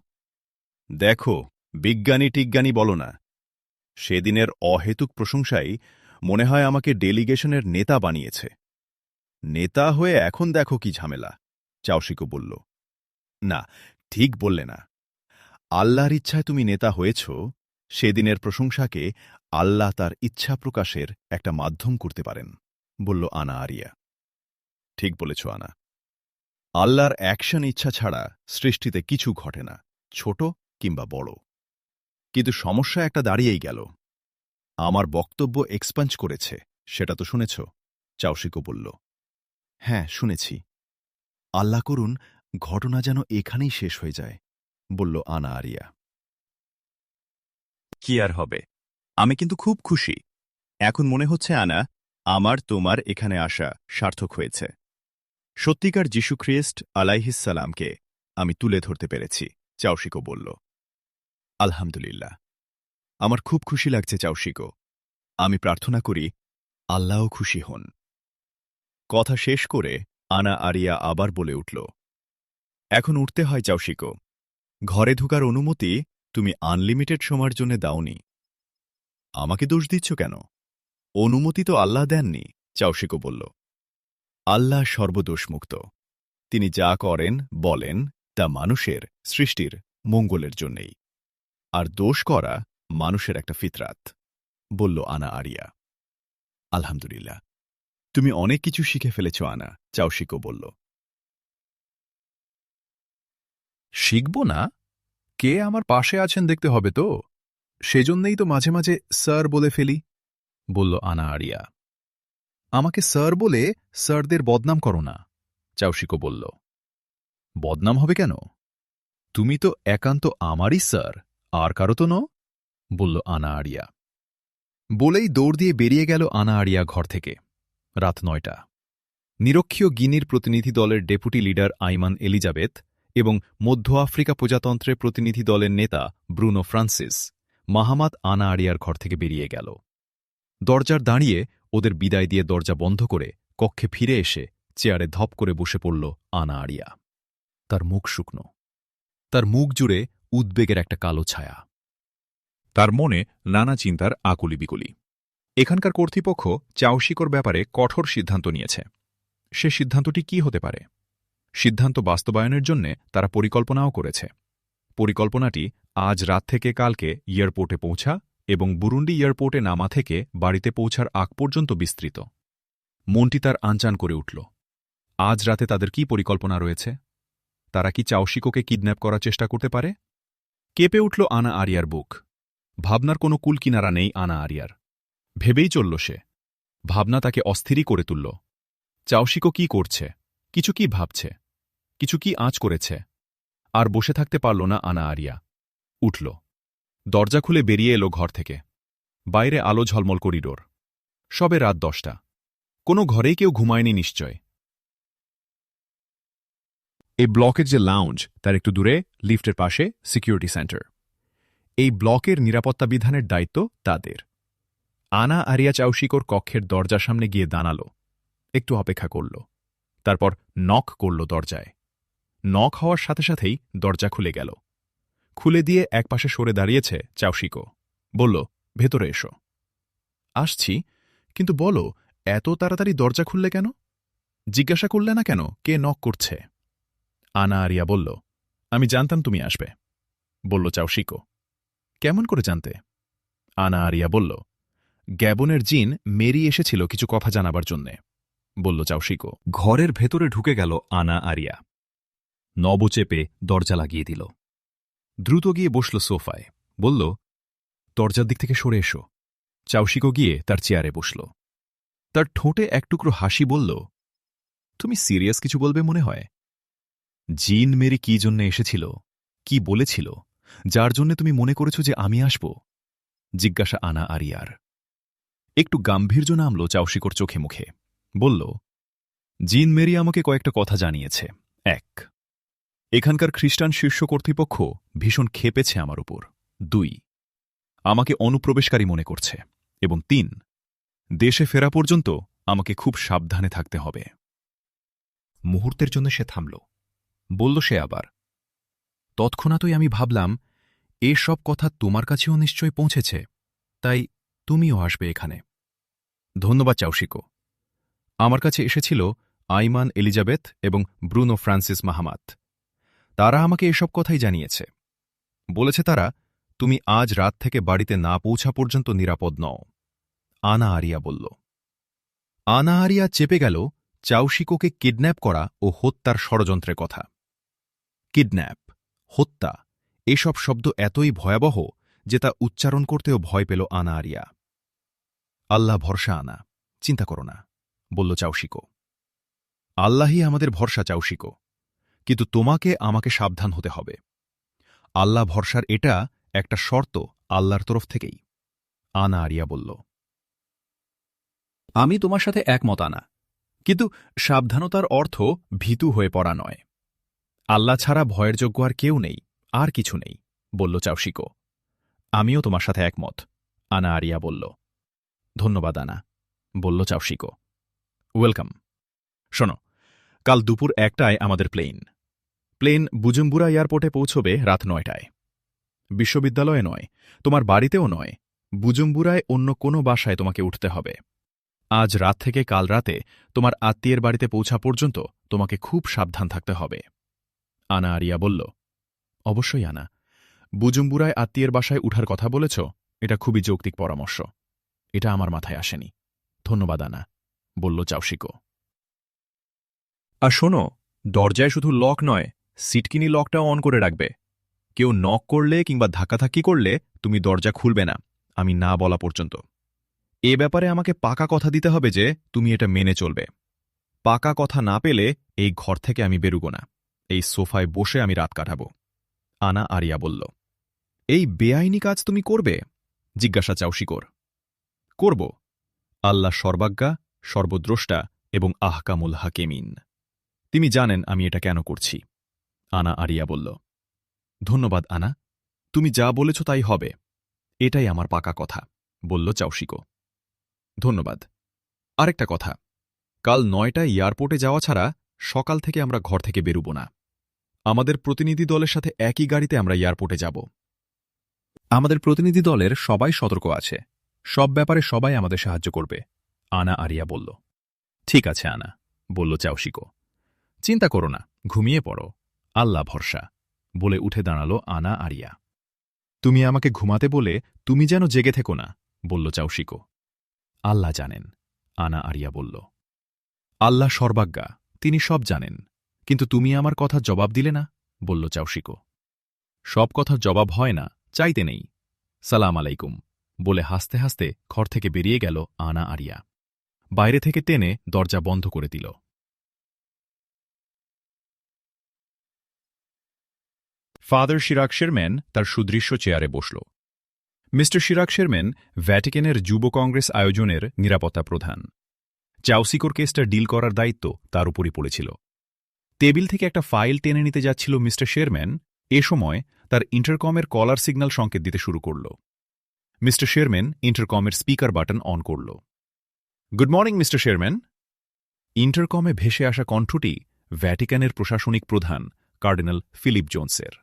দেখো, বিজ্ঞানী টিজ্ঞানী বলো না। সেদিনের অহেতুক প্রশংসাই মনে হয় আমাকে ডেলিগেশনের নেতা বানিয়েছে। নেতা হয়ে এখন দেখো কি ঝামেলা, চাওশিকো বলল। না, ঠিক বললে না। আল্লাহর ইচ্ছায় তুমি নেতা হয়েছ, সেদিনের প্রশংসাকে আল্লাহ তার ইচ্ছা প্রকাশের একটা মাধ্যম করতে পারেন, বলল আনা আরিয়া। ঠিক বলেছ আনা। আল্লাহর অ্যাকশন ইচ্ছা ছাড়া সৃষ্টিতে কিছু ঘটে না, ছোট কিংবা বড়। কিন্তু সমস্যা একটা দাঁড়িয়েই গেল। আমার বক্তব্য এক্সপাঞ্জ করেছে, সেটা তো শুনেছ, চাওশিকো বলল। হ্যাঁ, শুনেছি। আল্লাহ করুন ঘটনা যেন এখানেই শেষ হয়ে যায়, বলল আনা আরিয়া। কি আর হবে, আমি কিন্তু খুব খুশি। এখন মনে হচ্ছে আনা, আমার তোমার এখানে আসা সার্থক হয়েছে। সত্যিকার যীশু খ্রিস্ট আলাইহিসসালামকে আমি তুলে ধরতে পেরেছি, চাওশিকো বলল। আলহামদুলিল্লাহ, আমার খুব খুশি লাগছে চাওশিকো। আমি প্রার্থনা করি আল্লাহও খুশি হন। কথা শেষ করে আনা আরিয়া আবার বলে উঠল, এখন উঠতে হয় চাওশিকো। ঘরে ঢোকার অনুমতি তুমি আনলিমিটেড সময়ের জন্য দাওনি। আমাকে দোষ দিচ্ছ কেন? অনুমতি তো আল্লাহ দেননি, চাওশিকো বলল। আল্লাহ সর্বদোষমুক্ত। তিনি যা করেন বলেন তা মানুষের সৃষ্টির মঙ্গলের জন্যেই। আর দোষ করা মানুষের একটা ফিতরাত, বলল আনা আরিয়া। আলহামদুলিল্লাহ, তুমি অনেক কিছু শিখে ফেলেছ আনা, চাওশিকো বলল। শিখব না? কে আমার পাশে আছেন দেখতে হবে তো, সেজন্যই তো মাঝে মাঝে স্যার বলে ফেলি, বলল আনা আরিয়া। আমাকে স্যার বলে স্যারদের বদনাম করো না, চাওশিকো বলল। বদনাম হবে কেন? তুমি তো একান্ত আমারই স্যার, আর কারো তো নও, বলল আনা আরিয়া। বলেই দৌড় দিয়ে বেরিয়ে গেল আনা আরিয়া ঘর থেকে। রাত 9টা। নিরক্ষীয় গিনির প্রতিনিধি দলের ডেপুটি লিডার আইমান এলিজাবেথ এবং মধ্য আফ্রিকা প্রজাতন্ত্রের প্রতিনিধি দলের নেতা ব্রুনো ফ্রান্সিস মাহমাদ আনা আরিয়ার ঘর থেকে বেরিয়ে গেল। দরজার দাঁড়িয়ে ওদের বিদায় দিয়ে দরজা বন্ধ করে কক্ষে ফিরে এসে চেয়ারে ধপ করে বসে পড়ল আনা আরিয়া। তার মুখ শুকনো, তার মুখ জুড়ে উদ্বেগের একটা কালো ছায়া। তার মনে নানা চিন্তার আকুলি বিকুলি। এখানকার কর্তৃপক্ষ চাওশিকোর ব্যাপারে কঠোর সিদ্ধান্ত নিয়েছে। সে সিদ্ধান্তটি কি হতে পারে? সিদ্ধান্ত বাস্তবায়নের জন্য তারা পরিকল্পনাও করেছে। পরিকল্পনাটি আজ রাত থেকে কালকে এয়ারপোর্টে পৌঁছা এবং বুরুন্ডি এয়ারপোর্টে নামা থেকে বাড়িতে পৌঁছার আগ পর্যন্ত বিস্তৃত। মনটি তার আনচান করে উঠল। আজ রাতে তাদের কি পরিকল্পনা রয়েছে? তারা কি চাওশিকোকে কিডন্যাপ করার চেষ্টা করতে পারে? কেঁপে উঠল আনা আরিয়ার বুক। ভাবনার কোনো কুলকিনারা নেই আনা আরিয়ার। ভেবেই চলল সে। ভাবনা তাকে অস্থিরই করে তুলল। চাওশিকো কি করছে, কিছু কি ভাবছে, কিছু কি আঁচ করেছে। আর বসে থাকতে পারল না আনা আরিয়া। উঠল, দরজা খুলে বেরিয়ে এলো ঘর থেকে। বাইরে আলো ঝলমল করিডোর। সবে রাত 10টা। কোনো ঘরেই কেউ ঘুমায়নি নিশ্চয়। এই ব্লকের যে লাউঞ্জ তার একটু দূরে লিফটের পাশে সিকিউরিটি সেন্টার। এই ব্লকের নিরাপত্তা বিধানের দায়িত্ব তাদের। আনা আরিয়া চাওশিকোর কক্ষের দরজার সামনে গিয়ে দাঁড়াল। একটু অপেক্ষা করল। তারপর নক করল দরজায়। নক হওয়ার সাথে সাথেই দরজা খুলে গেল। খুলে দিয়ে একপাশে সরে দাঁড়িয়েছে চাওশিকো। বলল, ভেতরে এসো। আসছি, কিন্তু বলো এত তাড়াতাড়ি দরজা খুললে কেন? জিজ্ঞাসা করলে না কেন কে নক করছে? আনা আরিয়া বলল, আমি জানতাম তুমি আসবে, বলল চাওশিকো। কেমন করে জানতে? আনা আরিয়া বলল, গ্যাবনের জিন মেরি এসেছিল কিছু কথা জানাবার জন্যে, বলল চাওশিকো। ঘরের ভেতরে ঢুকে গেল আনা আরিয়া। নবচেপে দরজা লাগিয়ে দিল। দ্রুত গিয়ে বসল সোফায়। বলল, দরজার দিক থেকে সরে এসো। চাওশিকো গিয়ে তার চেয়ারে বসল। তার ঠোঁটে এক টুকরো হাসি বলল, তুমি সিরিয়াস কিছু বলবে মনে হয়? জিন মেরি কি জন্য এসেছিল, কি বলেছিল, যার জন্য তুমি মনে করেছ যে আমি আসব? জিজ্ঞাসা আনা আরিয়ার। একটু গাম্ভীর্য নামল চাউশিকোর চোখে মুখে। বলল, জিন মেরি আমাকে কয়েকটা কথা জানিয়েছে। ১, এখানকার খ্রিস্টান শীর্ষ কর্তৃপক্ষ ভীষণ ক্ষেপেছে আমার উপর। ২, আমাকে অনুপ্রবেশকারী মনে করছে। এবং ৩, দেশে ফেরা পর্যন্ত আমাকে খুব সাবধানে থাকতে হবে। মুহূর্তের জন্য সে থামল। বলল সে আবার, তৎক্ষণাৎই আমি ভাবলাম, এসব কথা তোমার কাছেও নিশ্চয় পৌঁছেছে, তাই তুমিও আসবে এখানে। ধন্যবাদ চাউশিকো। আমার কাছে এসেছিল আইমান এলিজাবেথ এবং ব্রুনো ফ্রান্সিস মাহমাত। তারা আমাকে এসব কথাই জানিয়েছে। বলেছে তারা, তুমি আজ রাত থেকে বাড়িতে না পৌঁছা পর্যন্ত নিরাপদ নও। আনা আরিয়া বলল। আনা আরিয়া চেপে গেল চাউশিকোকে কিডন্যাপ করা ও হত্যার ষড়যন্ত্রের কথা। কিডন্যাপ, হত্যা, এসব শব্দ এতই ভয়াবহ যে তা উচ্চারণ করতেও ভয় পেল আনা আরিয়া। আল্লাহ ভরসা আনা, চিন্তা করো না, বলল চাউশিকো। আল্লাহই আমাদের ভরসা চাউশিকো, কিন্তু তোমাকে আমাকে সাবধান হতে হবে। আল্লাহ ভরসার এটা একটা শর্ত আল্লাহর তরফ থেকেই। আনা আরিয়া বলল। আমি তোমার সাথে একমত আনা, কিন্তু সাবধানতার অর্থ ভীতু হয়ে পড়া নয়। আল্লাহ ছাড়া ভয়ের যোগ্য আর কেউ নেই, আর কিছু নেই, বলল চাউশিকো। আমিও তোমার সাথে একমত, আনা আরিয়া বলল। ধন্যবাদ আনা, বলল চাউশিকো। ওয়েলকাম। শোনো, কাল দুপুর 1টায় আমাদের প্লেন বুজুম্বুরা এয়ারপোর্টে পৌঁছবে রাত 9টায়। বিশ্ববিদ্যালয়ে নয়, তোমার বাড়িতেও নয়, বুজুম্বুরায় অন্য কোনো বাসায় তোমাকে উঠতে হবে। আজ রাত থেকে কাল রাতে তোমার আত্মীয়ের বাড়িতে পৌঁছা পর্যন্ত তোমাকে খুব সাবধান থাকতে হবে। আনা আরিয়া বলল। অবশ্যই আনা, বুজুম্বুরায় আত্মীয়ের বাসায় উঠার কথা বলেছ, এটা খুবই যৌক্তিক পরামর্শ। এটা আমার মাথায় আসেনি। ধন্যবাদ আনা, বলল চাউশিকো। আর শোনো, দরজায় শুধু লক নয়, সিটকিনি লকটাও অন করে রাখবে। কেউ নক করলে কিংবা ধাক্কাধাক্কি করলে তুমি দরজা খুলবে না, আমি না বলা পর্যন্ত। এ ব্যাপারে আমাকে পাকা কথা দিতে হবে যে তুমি এটা মেনে চলবে। পাকা কথা না পেলে এই ঘর থেকে আমি বেরুব না, এই সোফায় বসে আমি রাত কাটাব। আনা আরিয়া বলল। এই বেআইনি কাজ তুমি করবে? জিজ্ঞাসা চাউশিকোর। করব। আল্লাহ সর্বাজ্ঞা, সর্বদ্রষ্টা এবং আহকামুল হাকিমিন। তিনি জানেন আমি এটা কেন করছি। আনা আরিয়া বলল। ধন্যবাদ আনা, তুমি যা বলেছ তাই হবে। এটাই আমার পাকা কথা, বলল চাউশিকো। ধন্যবাদ। আরেকটা কথা, কাল 9টায় এয়ারপোর্টে যাওয়া ছাড়া সকাল থেকে আমরা ঘর থেকে বেরুব না। আমাদের প্রতিনিধি দলের সাথে একই গাড়িতে আমরা এয়ারপোর্টে যাব। আমাদের প্রতিনিধি দলের সবাই সতর্ক আছে, সব ব্যাপারে সবাই আমাদের সাহায্য করবে, আনা আরিয়া বলল। ঠিক আছে আনা, বলল চাউশিকো। চিন্তা করো না, ঘুমিয়ে পড়ো, আল্লাহ ভরসা, বলে উঠে দাঁড়াল আনা আরিয়া। তুমি আমাকে ঘুমাতে বলে তুমি যেন জেগে থেকো না, বলল চাউশিকো। আল্লাহ জানেন, আনা আরিয়া বলল। আল্লাহ সর্বাজ্ঞা, তিনি সব জানেন, কিন্তু তুমি আমার কথা জবাব দিলে না, বলল চাউশিকো। সব কথার জবাব হয় না, চাইতে নেই। সালাম আলাইকুম, বলে হাসতে হাসতে ঘর থেকে বেরিয়ে গেল আনা আরিয়া। বাইরে থেকে টেনে দরজা বন্ধ করে দিল। ফাদার শিরাক শেরম্যান তার সুদৃশ্য চেয়ারে বসল। মিস্টার শিরাক শেরম্যান ভ্যাটিকানের যুব কংগ্রেস আয়োজনের নিরাপত্তা প্রধান। চাউশিকোর কেসটা ডিল করার দায়িত্ব তার উপরই পড়েছিল। টেবিল থেকে একটা ফাইল টেনে নিতে যাচ্ছিল মিস্টার শেরম্যান, এ সময় তার ইন্টারকমের কলার সিগন্যাল সংকেত দিতে শুরু করল। মিস্টার শেরম্যান ইন্টারকমের স্পিকার বাটন অন করল। Good morning mister Sherman. ইন্টারকমে ভেসে আসা কণ্ঠটি ভ্যাটিকানের প্রশাসনিক প্রধান কার্ডিনাল ফিলিপ জোন্সের।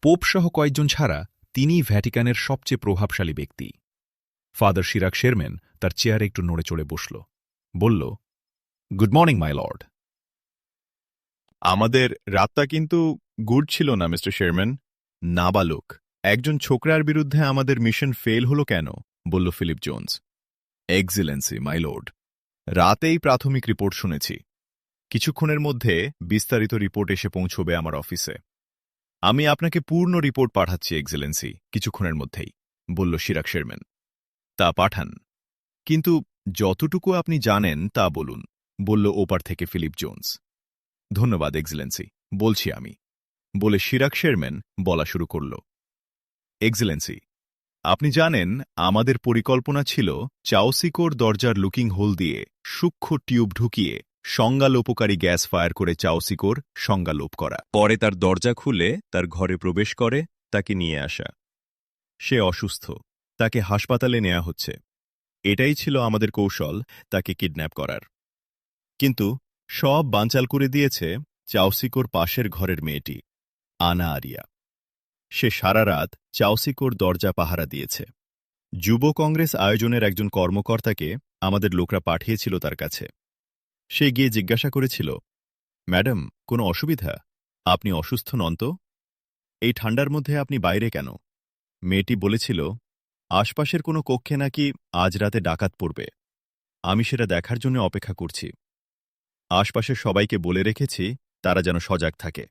পোপসহ কয়েকজন ছাড়া তিনিই ভ্যাটিকানের সবচেয়ে প্রভাবশালী ব্যক্তি। ফাদার শিরাক শেরম্যান তার চেয়ারে একটু নড়ে চড়ে বসল। বলল, গুড মর্নিং মাই লর্ড। আমাদের রাতটা কিন্তু গুড ছিল না মিস্টার শেরম্যান। নাবালক একজন ছোকরার বিরুদ্ধে আমাদের মিশন ফেল হলো কেন, বলল Philip Jones. Excellency my lord, রাতেই প্রাথমিক রিপোর্ট শুনেছি। কিছুক্ষণের মধ্যে বিস্তারিত রিপোর্ট এসে পৌঁছবে আমার অফিসে। আমি আপনাকে পূর্ণ রিপোর্ট পাঠাচ্ছি এক্সিলেন্সি, কিছুক্ষণের মধ্যেই, বলল শিরাক শেরম্যান। তা পাঠান, কিন্তু যতটুকু আপনি জানেন তা বলুন, বলল ওপার থেকে ফিলিপ জোন্স। ধন্যবাদ এক্সিলেন্সি, বলছি আমি। বলে শিরাক শেরম্যান বলা শুরু করল। এক্সেলেন্সি, আপনি জানেন আমাদের পরিকল্পনা ছিল চাওসিকোর দরজার লুকিং হোল দিয়ে সূক্ষ্ম টিউব ঢুকিয়ে সংজ্ঞালোপকারী গ্যাস ফায়ার করে চাওসিকোর সংজ্ঞালোপ করা, পরে তার দরজা খুলে তার ঘরে প্রবেশ করে তাকে নিয়ে আসা। সে অসুস্থ, তাকে হাসপাতালে নেওয়া হচ্ছে। এটাই ছিল আমাদের কৌশল তাকে কিডন্যাপ করার। কিন্তু সব বানচাল করে দিয়েছে চাওসিকোর পাশের ঘরের মেয়েটি, আনা আরিয়া। সে সারা রাত চাওসিকোর দরজা পাহারা দিয়েছে। যুব কংগ্রেস আয়োজনের একজন কর্মকর্তাকে আমাদের লোকরা পাঠিয়েছিল তার কাছে। সে গিয়ে জিজ্ঞাসা করেছিল, ম্যাডাম, কোনো অসুবিধা? আপনি অসুস্থ নন তো? এই ঠান্ডার মধ্যে আপনি বাইরে কেন? মেয়েটি বলেছিল, আশপাশের কোনো কক্ষে নাকি আজ রাতে ডাকাত পড়বে। আমি সেটা দেখার জন্য অপেক্ষা করছি। আশপাশের সবাইকে বলে রেখেছি তারা যেন সজাগ থাকে।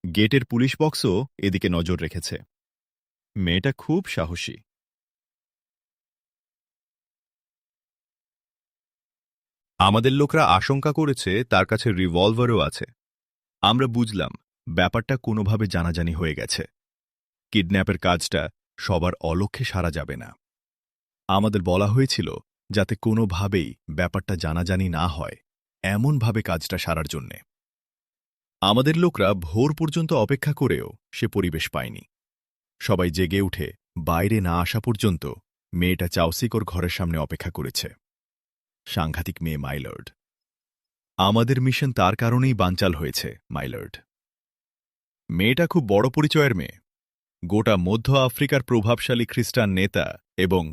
গেটের পুলিশ বক্সও এদিকে নজর রেখেছে। মেয়েটা খুব সাহসী। আমাদের লোকরা আশঙ্কা করেছে তার কাছে রিভলভারও আছে। আমরা বুঝলাম ব্যাপারটা কোনোভাবে জানাজানি হয়ে গেছে। কিডন্যাপের কাজটা সবার অলক্ষ্যে সারা যাবে না। আমাদের বলা হয়েছিল যাতে কোনোভাবেই ব্যাপারটা জানাজানি না হয়, এমনভাবে কাজটা সারার জন্যে। আমাদের লোকরা ভোর পর্যন্ত অপেক্ষা করেও সে পরিবেশ পায়নি। সবাই জেগে উঠে বাইরে না আসা পর্যন্ত মেয়েটা চাওসিকোর ঘরের সামনে অপেক্ষা করেছে। সাংঘাতিক মেয়ে, মাইলর্ড। আমাদের মিশন তার কারণেই বানচাল হয়েছে, মাইলর্ড। মেয়েটা খুব বড় পরিচয়ের মেয়ে। গোটা মধ্য আফ্রিকার প্রভাবশালী খ্রিস্টান নেতা এবং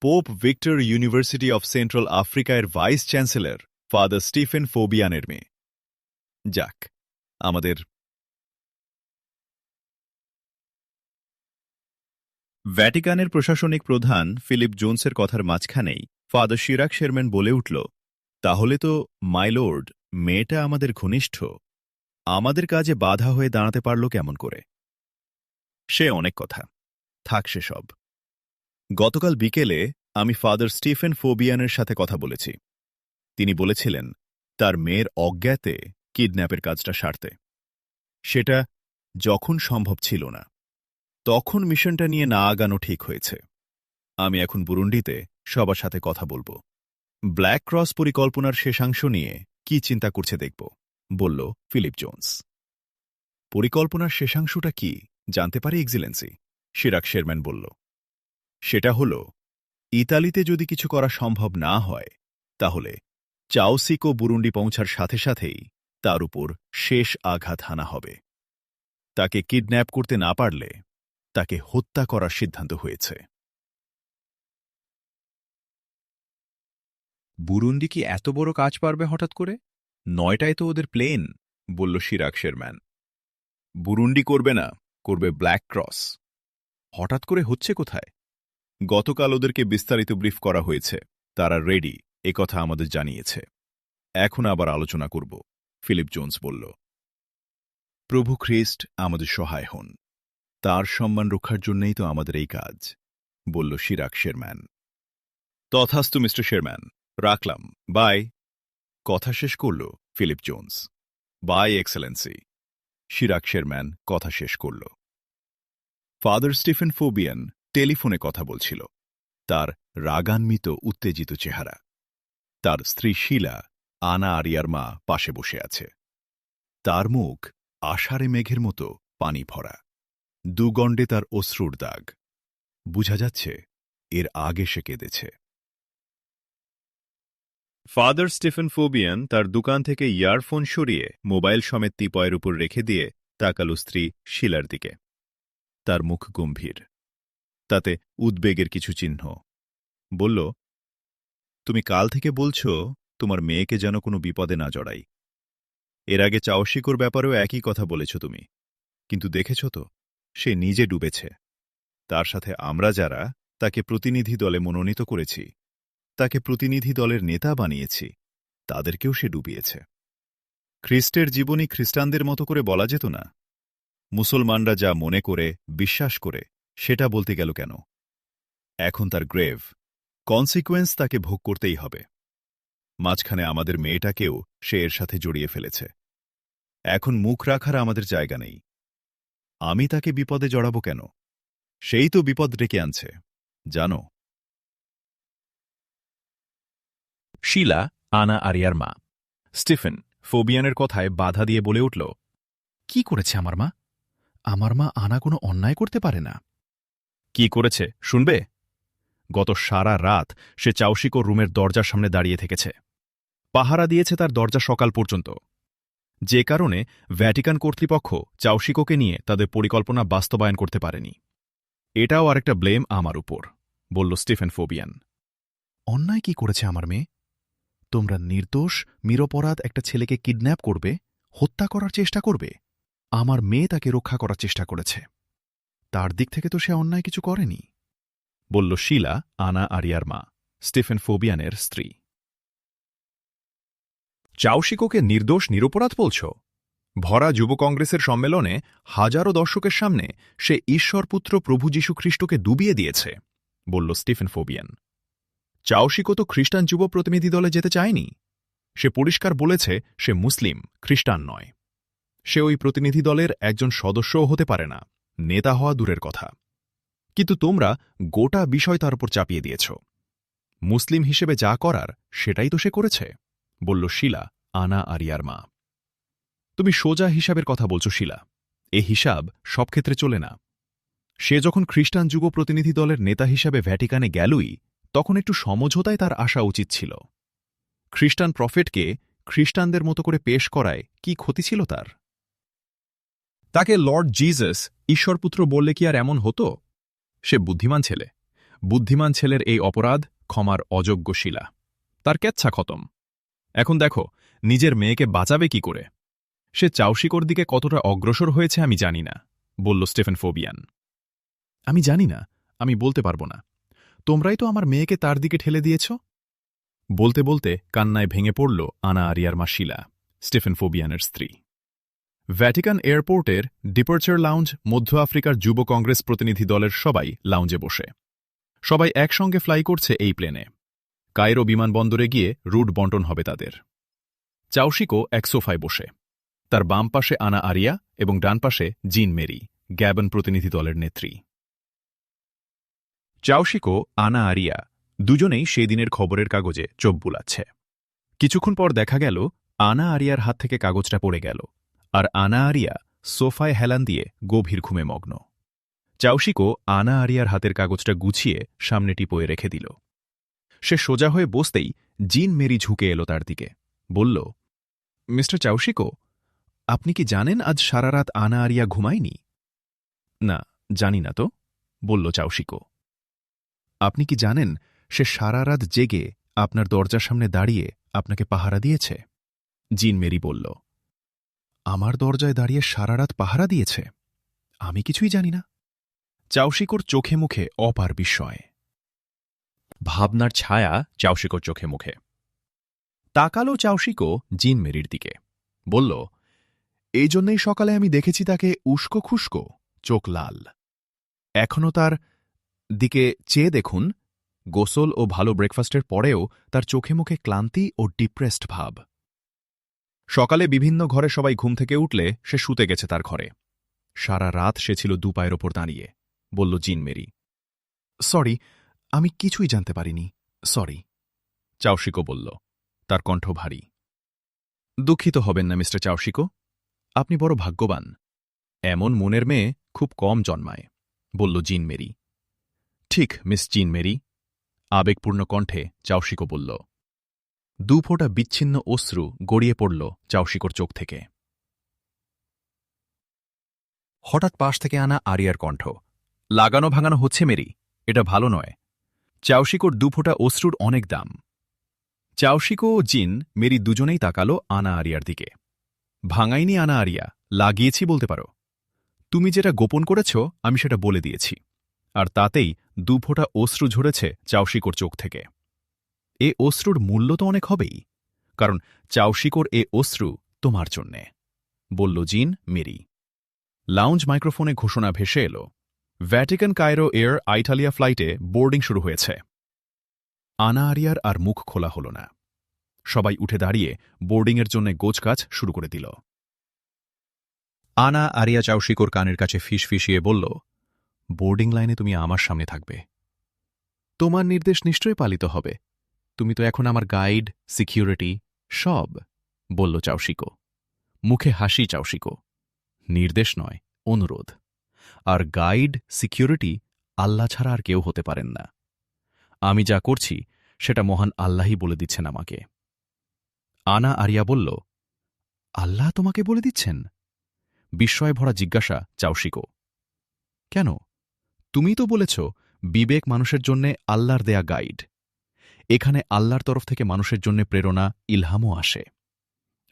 pope Victor university of central আফ্রিকার ভাইস চ্যান্সেলর ফাদার স্টিফেন ফোবিয়ানের মেয়ে। যাক, আমাদের ভ্যাটিকানের প্রশাসনিক প্রধান ফিলিপ জোন্সের কথার মাঝখানেই ফাদার শিরাক শেরম্যান বলে উঠল, তাহলে তো মাইলর্ড, মেয়েটা আমাদের ঘনিষ্ঠ। আমাদের কাজে বাধা হয়ে দাঁড়াতে পারল কেমন করে? সে অনেক কথা, থাক সেসব। গতকাল বিকেলে আমি ফাদার স্টিফেন ফোবিয়ানের সাথে কথা বলেছি। তিনি বলেছিলেন তার মেয়ের অজ্ঞাতে কিডন্যাপের কাজটা সারতে। সেটা যখন সম্ভব ছিল না, তখন মিশনটা নিয়ে না আগানো ঠিক হয়েছে। আমি এখন বুরুন্ডিতে সবার সাথে কথা বলবো। ব্ল্যাক ক্রস পরিকল্পনার শেষাংশ নিয়ে কি চিন্তা করছে দেখব, বলল ফিলিপ জোন্স। পরিকল্পনার শেষাংশটা কি জানতে পারি, এক্সেলেন্সি? শিরাক শেরম্যান বলল। সেটা হল, ইতালিতে যদি কিছু করা সম্ভব না হয়, তাহলে চাওসিকো বুরুন্ডি পৌঁছার সাথে সাথেই তার উপর শেষ আঘাত হানা হবে। তাকে কিডন্যাপ করতে না পারলে তাকে হত্যা করার সিদ্ধান্ত হয়েছে। বুরুন্ডি কি এত বড় কাজ পারবে হঠাৎ করে? 9টায় তো ওদের প্লেন, বলল শিরাক শেরম্যান। বুরুন্ডি করবে না, করবে ব্ল্যাক ক্রস। হঠাৎ করে হচ্ছে কোথায়? গতকাল ওদেরকে বিস্তারিত ব্রিফ করা হয়েছে, তারা রেডি, একথা আমাদের জানিয়েছে। এখন আবার আলোচনা করব, ফিলিপ জোন্স বলল। প্রভু খ্রিস্ট আমাদের সহায় হন। তার সম্মান রক্ষার জন্যই তো আমাদের এই কাজ, বলল শিরাক শেরম্যান। তথাস্তু মিস্টার শেরম্যান, রাখলাম, বাই। কথা শেষ করল Philip Jones. Bye excellency. Chirac Sherman কথা শেষ করল। ফাদার স্টিফেন ফোবিয়ান টেলিফোনে কথা বলছিল। তার রাগান্বিত উত্তেজিত চেহারা। তার স্ত্রী শীলা, আনা আরিয়ার মা, পাশে বসে আছে। তার মুখ আষাঢ়ে মেঘের মতো পানি ভরা। দুগণ্ডে তার অশ্রুর দাগ। বুঝা যাচ্ছে এর আগে সে কেঁদেছে। ফাদার স্টিফেন ফোবিয়ান তার দোকান থেকে ইয়ারফোন সরিয়ে মোবাইল সমেত টিপয়ের উপর রেখে দিয়ে তাকালো স্ত্রী শীলার দিকে। তার মুখ গম্ভীর, তাতে উদ্বেগের কিছু চিহ্ন। বলল, তুমি কাল থেকে বলছ তোমার মেয়েকে যেন কোনো বিপদে না জড়াই। এর আগে চাওসিকোর ব্যাপারেও একই কথা বলেছ তুমি, কিন্তু দেখেছ তো সে নিজে ডুবেছে। তার সাথে আমরা যারা তাকে প্রতিনিধি দলে মনোনীত করেছি, তাকে প্রতিনিধি দলের নেতা বানিয়েছি, তাদেরকেও সে ডুবিয়েছে। খ্রিস্টের জীবনী খ্রিস্টানদের মতো করে বলা যেত না? মুসলমানরা যা মনে করে, বিশ্বাস করে, সেটা বলতে গেল কেন? এখন তার গ্রেভ, কনসিকুয়েন্স তাকে ভোগ করতেই হবে। মাঝখানে আমাদের মেয়েটাকেও সে এর সাথে জড়িয়ে ফেলেছে। এখন মুখ রাখার আমাদের জায়গা নেই। আমি তাকে বিপদে জড়াব কেন? সেই তো বিপদ ডেকে আনছে, জানো। শিলা, আনা আরিয়ার মা। স্টিফেন ফোবিয়ানের কথায় বাধা দিয়ে বলে উঠল, কি করেছে আমার মা? আমার মা আনা কোনো অন্যায় করতে পারে না। কি করেছে শুনবে? গত সারা রাত সে চাউশিকোর রুমের দরজার সামনে দাঁড়িয়ে থেকেছে। পাহারা দিয়েছে তার দরজা সকাল পর্যন্ত, যে কারণে ভ্যাটিকান কর্তৃপক্ষ চাউশিকোকে নিয়ে তাদের পরিকল্পনা বাস্তবায়ন করতে পারেনি। এটাও আরেকটা ব্লেম আমার উপর, বলল স্টিফেন ফোবিয়ান। অন্যায় কি করেছে আমার মেয়ে? তোমরা নির্দোষ নিরপরাধ একটা ছেলেকে কিডন্যাপ করবে, হত্যা করার চেষ্টা করবে। আমার মেয়ে তাকে রক্ষা করার চেষ্টা করেছে। তার দিক থেকে তো সে অন্যায় কিছু করেনি, বলল শিলা, আনা আরিয়ার মা, স্টিফেন ফোবিয়ানের স্ত্রী। চাউশিকোকে নির্দোষ নিরপরাধ বলছ? ভরা যুব কংগ্রেসের সম্মেলনে হাজারো দর্শকের সামনে সে ঈশ্বরপুত্র প্রভু যীশু খ্রিস্টকে ডুবিয়ে দিয়েছে, বলল স্টিফেন ফোবিয়ান। চাউশিকো তো খ্রিস্টান যুব প্রতিনিধি দলে যেতে চায়নি। সে পরিষ্কার বলেছে সে মুসলিম, খ্রিস্টান নয়। সে ওই প্রতিনিধি দলের একজন সদস্যও হতে পারে না, নেতা হওয়া দূরের কথা। কিন্তু তোমরা গোটা বিষয় তার উপর চাপিয়ে দিয়েছ। মুসলিম হিসেবে যা করার সেটাই তো সে করেছে, বলল শিলা, আনা আরিয়ার মা। তুমি সোজা হিসাবের কথা বলছ শিলা। এ হিসাব সব ক্ষেত্রে চলে না। সে যখন খ্রিস্টান যুব প্রতিনিধি দলের নেতা হিসাবে ভ্যাটিকানে গেলই, তখন একটু সমঝোতায় তার আসা উচিত ছিল। খ্রিস্টান প্রফেটকে খ্রিস্টানদের মতো করে পেশ করায় কি ক্ষতি ছিল তার? তাকে লর্ড জিসাস ঈশ্বরপুত্র বললে কি আর এমন হতো? সে বুদ্ধিমান ছেলে। বুদ্ধিমান ছেলের এই অপরাধ ক্ষমার অযোগ্য শিলা। তার কেচ্ছা খতম। এখন দেখো নিজের মেয়েকে বাঁচাবে কি করে। সে চাউশিকোর দিকে কতটা অগ্রসর হয়েছে আমি জানি না, বলল স্টিফেন ফোবিয়ান। আমি জানি না, আমি বলতে পারব না। তোমরাই তো আমার মেয়েকে তার দিকে ঠেলে দিয়েছ। বলতে বলতে কান্নায় ভেঙে পড়ল আনা আরিয়ার মা শিলা, স্টিফেন ফোবিয়ানের স্ত্রী। ভ্যাটিকান এয়ারপোর্টের ডিপার্চার লাউঞ্জ মধ্য আফ্রিকার যুব কংগ্রেস প্রতিনিধি দলের সবাই লাউঞ্জে বসে। সবাই একসঙ্গে ফ্লাই করছে এই প্লেনে। কায়রো বিমানবন্দরে গিয়ে রুট বন্টন হবে তাদের। চাউশিকো এক সোফায় বসে। তার বাম পাশে আনা আরিয়া এবং ডান পাশে জিন মেরি, গ্যাবন প্রতিনিধি দলের নেত্রী। চাউশিকো, আনা আরিয়া দুজনেই সেদিনের খবরের কাগজে চোখ বুলাচ্ছে। কিছুক্ষণ পর দেখা গেল আনা আরিয়ার হাত থেকে কাগজটা পড়ে গেল, আর আনা আরিয়া সোফায় হেলান দিয়ে গভীর ঘুমে মগ্ন। চাউশিকো আনা আরিয়ার হাতের কাগজটা গুছিয়ে সামনে টিপোয়ে রেখে দিল। সে সোজা হয়ে বসতেই জিন মেরি ঝুঁকে এলো তার দিকে, বলল, মিস্টার চাউশিকো, আপনি কি জানেন আজ সারা রাত আনা আরিয়া ঘুমায়নি? না, জানি না তো, বলল চাউশিকো। আপনি কি জানেন সে সারা রাত জেগে আপনার দরজার সামনে দাঁড়িয়ে আপনাকে পাহারা দিয়েছে? জিন মেরি বলল, আমার দরজায় দাঁড়িয়ে সারা রাত পাহারা দিয়েছে? আমি কিছুই জানি না। চাউশিকোর চোখে মুখে অপার বিস্ময়। ভাবনার ছায়া চাউশিকোর চোখে মুখে। তাকালো চাউশিকো জিন মেরির দিকে, বলল, এই জন্যই সকালে আমি দেখেছি তাকে উস্কো খুস্কো, চোখ লাল। এখনও তার দিকে চেয়ে দেখুন, গোসল ও ভালো ব্রেকফাস্টের পরেও তার চোখে মুখে ক্লান্তি ও ডিপ্রেসড ভাব। সকালে বিভিন্ন ঘরে সবাই ঘুম থেকে উঠলে সে শুতে গেছে তার ঘরে। সারা রাত সে ছিল দুপায়ের ওপর দাঁড়িয়ে, বলল জিন মেরি। সরি, আমি কিছুই জানতে পারিনি, সরি, চাউশিকো বলল, তার কণ্ঠ ভারী। দুঃখিত হবেন না মিস্টার চাউশিকো, আপনি বড় ভাগ্যবান। এমন মনের মেয়ে খুব কম জন্মায়, বলল জিন মেরি। ঠিক মিস জিন মেরি, আবেগপূর্ণ কণ্ঠে চাউশিকো বলল। দুফোঁটা বিচ্ছিন্ন অশ্রু গড়িয়ে পড়ল চাউশিকোর চোখ থেকে। হঠাৎ পাশ থেকে আনা আরিয়ার কণ্ঠ, লাগানো ভাঙানো হচ্ছে মেরি, এটা ভালো নয়। চাউশিকোর দুফোঁটা অশ্রুর অনেক দাম। চাউশিকো ও জিন মেরি দুজনেই তাকালো আনা আরিয়ার দিকে। ভাঙাইনি আনা আরিয়া, লাগিয়েছি বলতে পারো। তুমি যেটা গোপন করেছ আমি সেটা বলে দিয়েছি, আর তাতেই দুফোঁটা অশ্রু ঝরেছে চাউশিকোর চোখ থেকে। এ অশ্রুর মূল্য তো অনেক হবেই, কারণ চাউশিকোর এ অশ্রু তোমার জন্যে, বলল জিন মেরি। লাউঞ্জ মাইক্রোফোনে ঘোষণা ভেসে এল, ভ্যাটিকান কায়রো এয়ার আইটালিয়া ফ্লাইটে বোর্ডিং শুরু হয়েছে। আনা আরিয়ার আর মুখ খোলা হল না। সবাই উঠে দাঁড়িয়ে বোর্ডিংয়ের জন্য গোছগাছ শুরু করে দিল। আনা আরিয়া চাউশিকোর কানের কাছে ফিসফিসিয়ে বলল, বোর্ডিং লাইনে তুমি আমার সামনে থাকবে। তোমার নির্দেশ নিশ্চয়ই পালিত হবে। তুমি তো এখন আমার গাইড, সিকিউরিটি, সব, বলল চাউশিকো। মুখে হাসি চাউশিকো। নির্দেশ নয়, অনুরোধ। আর গাইড, সিকিউরিটি আল্লাহ ছাড়া আর কেউ হতে পারেন না। আমি যা করছি সেটা মহান আল্লাহই বলে দিচ্ছেন আমাকে। আনা আরিয়া বলল, আল্লাহ তোমাকে বলে দিচ্ছেন? বিস্ময়ে ভরা জিজ্ঞাসা চাউশিকো। কেন? তুমি তো বলেছ বিবেক মানুষের জন্যে আল্লাহর দেয়া গাইড। এখানে আল্লাহর তরফ থেকে মানুষের জন্য প্রেরণা, ইলহামও আসে।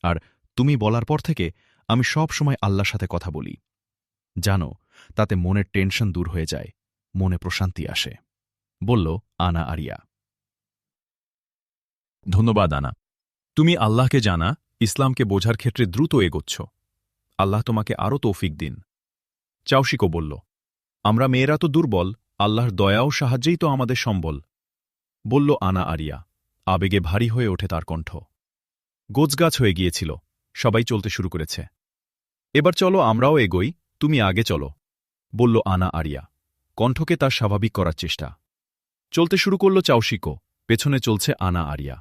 আর তুমি বলার পর থেকে আমি সব সময় আল্লাহর সাথে কথা বলি। জানো, তাতে মনের টেনশন দূর হয়ে যায়, মনে প্রশান্তি আসে, বলল আনা আরিয়া। ধন্যবাদ আনা। তুমি আল্লাহকে জানা, ইসলামকে বোঝার ক্ষেত্রে দ্রুত এগোচ্ছ। আল্লাহ তোমাকে আরও তৌফিক দিন। চাউশিকো বলল, আমরা মেয়েরা তো দুর্বল, আল্লাহর দয়া ও সাহায্যেই তো আমাদের সম্বল, বলল আনা আরিয়া। আবেগে ভারী হয়ে ওঠে তার কণ্ঠ। গোছগাছ হয়ে গিয়েছিল, সবাই চলতে শুরু করেছে। এবার চলো আমরাও এগোই, তুমি আগে চলো, বলল আনা আরিয়া, কণ্ঠকে তার স্বাভাবিক করার চেষ্টা। চলতে শুরু করল চাউশিকো, পেছনে চলছে আনা আরিয়া।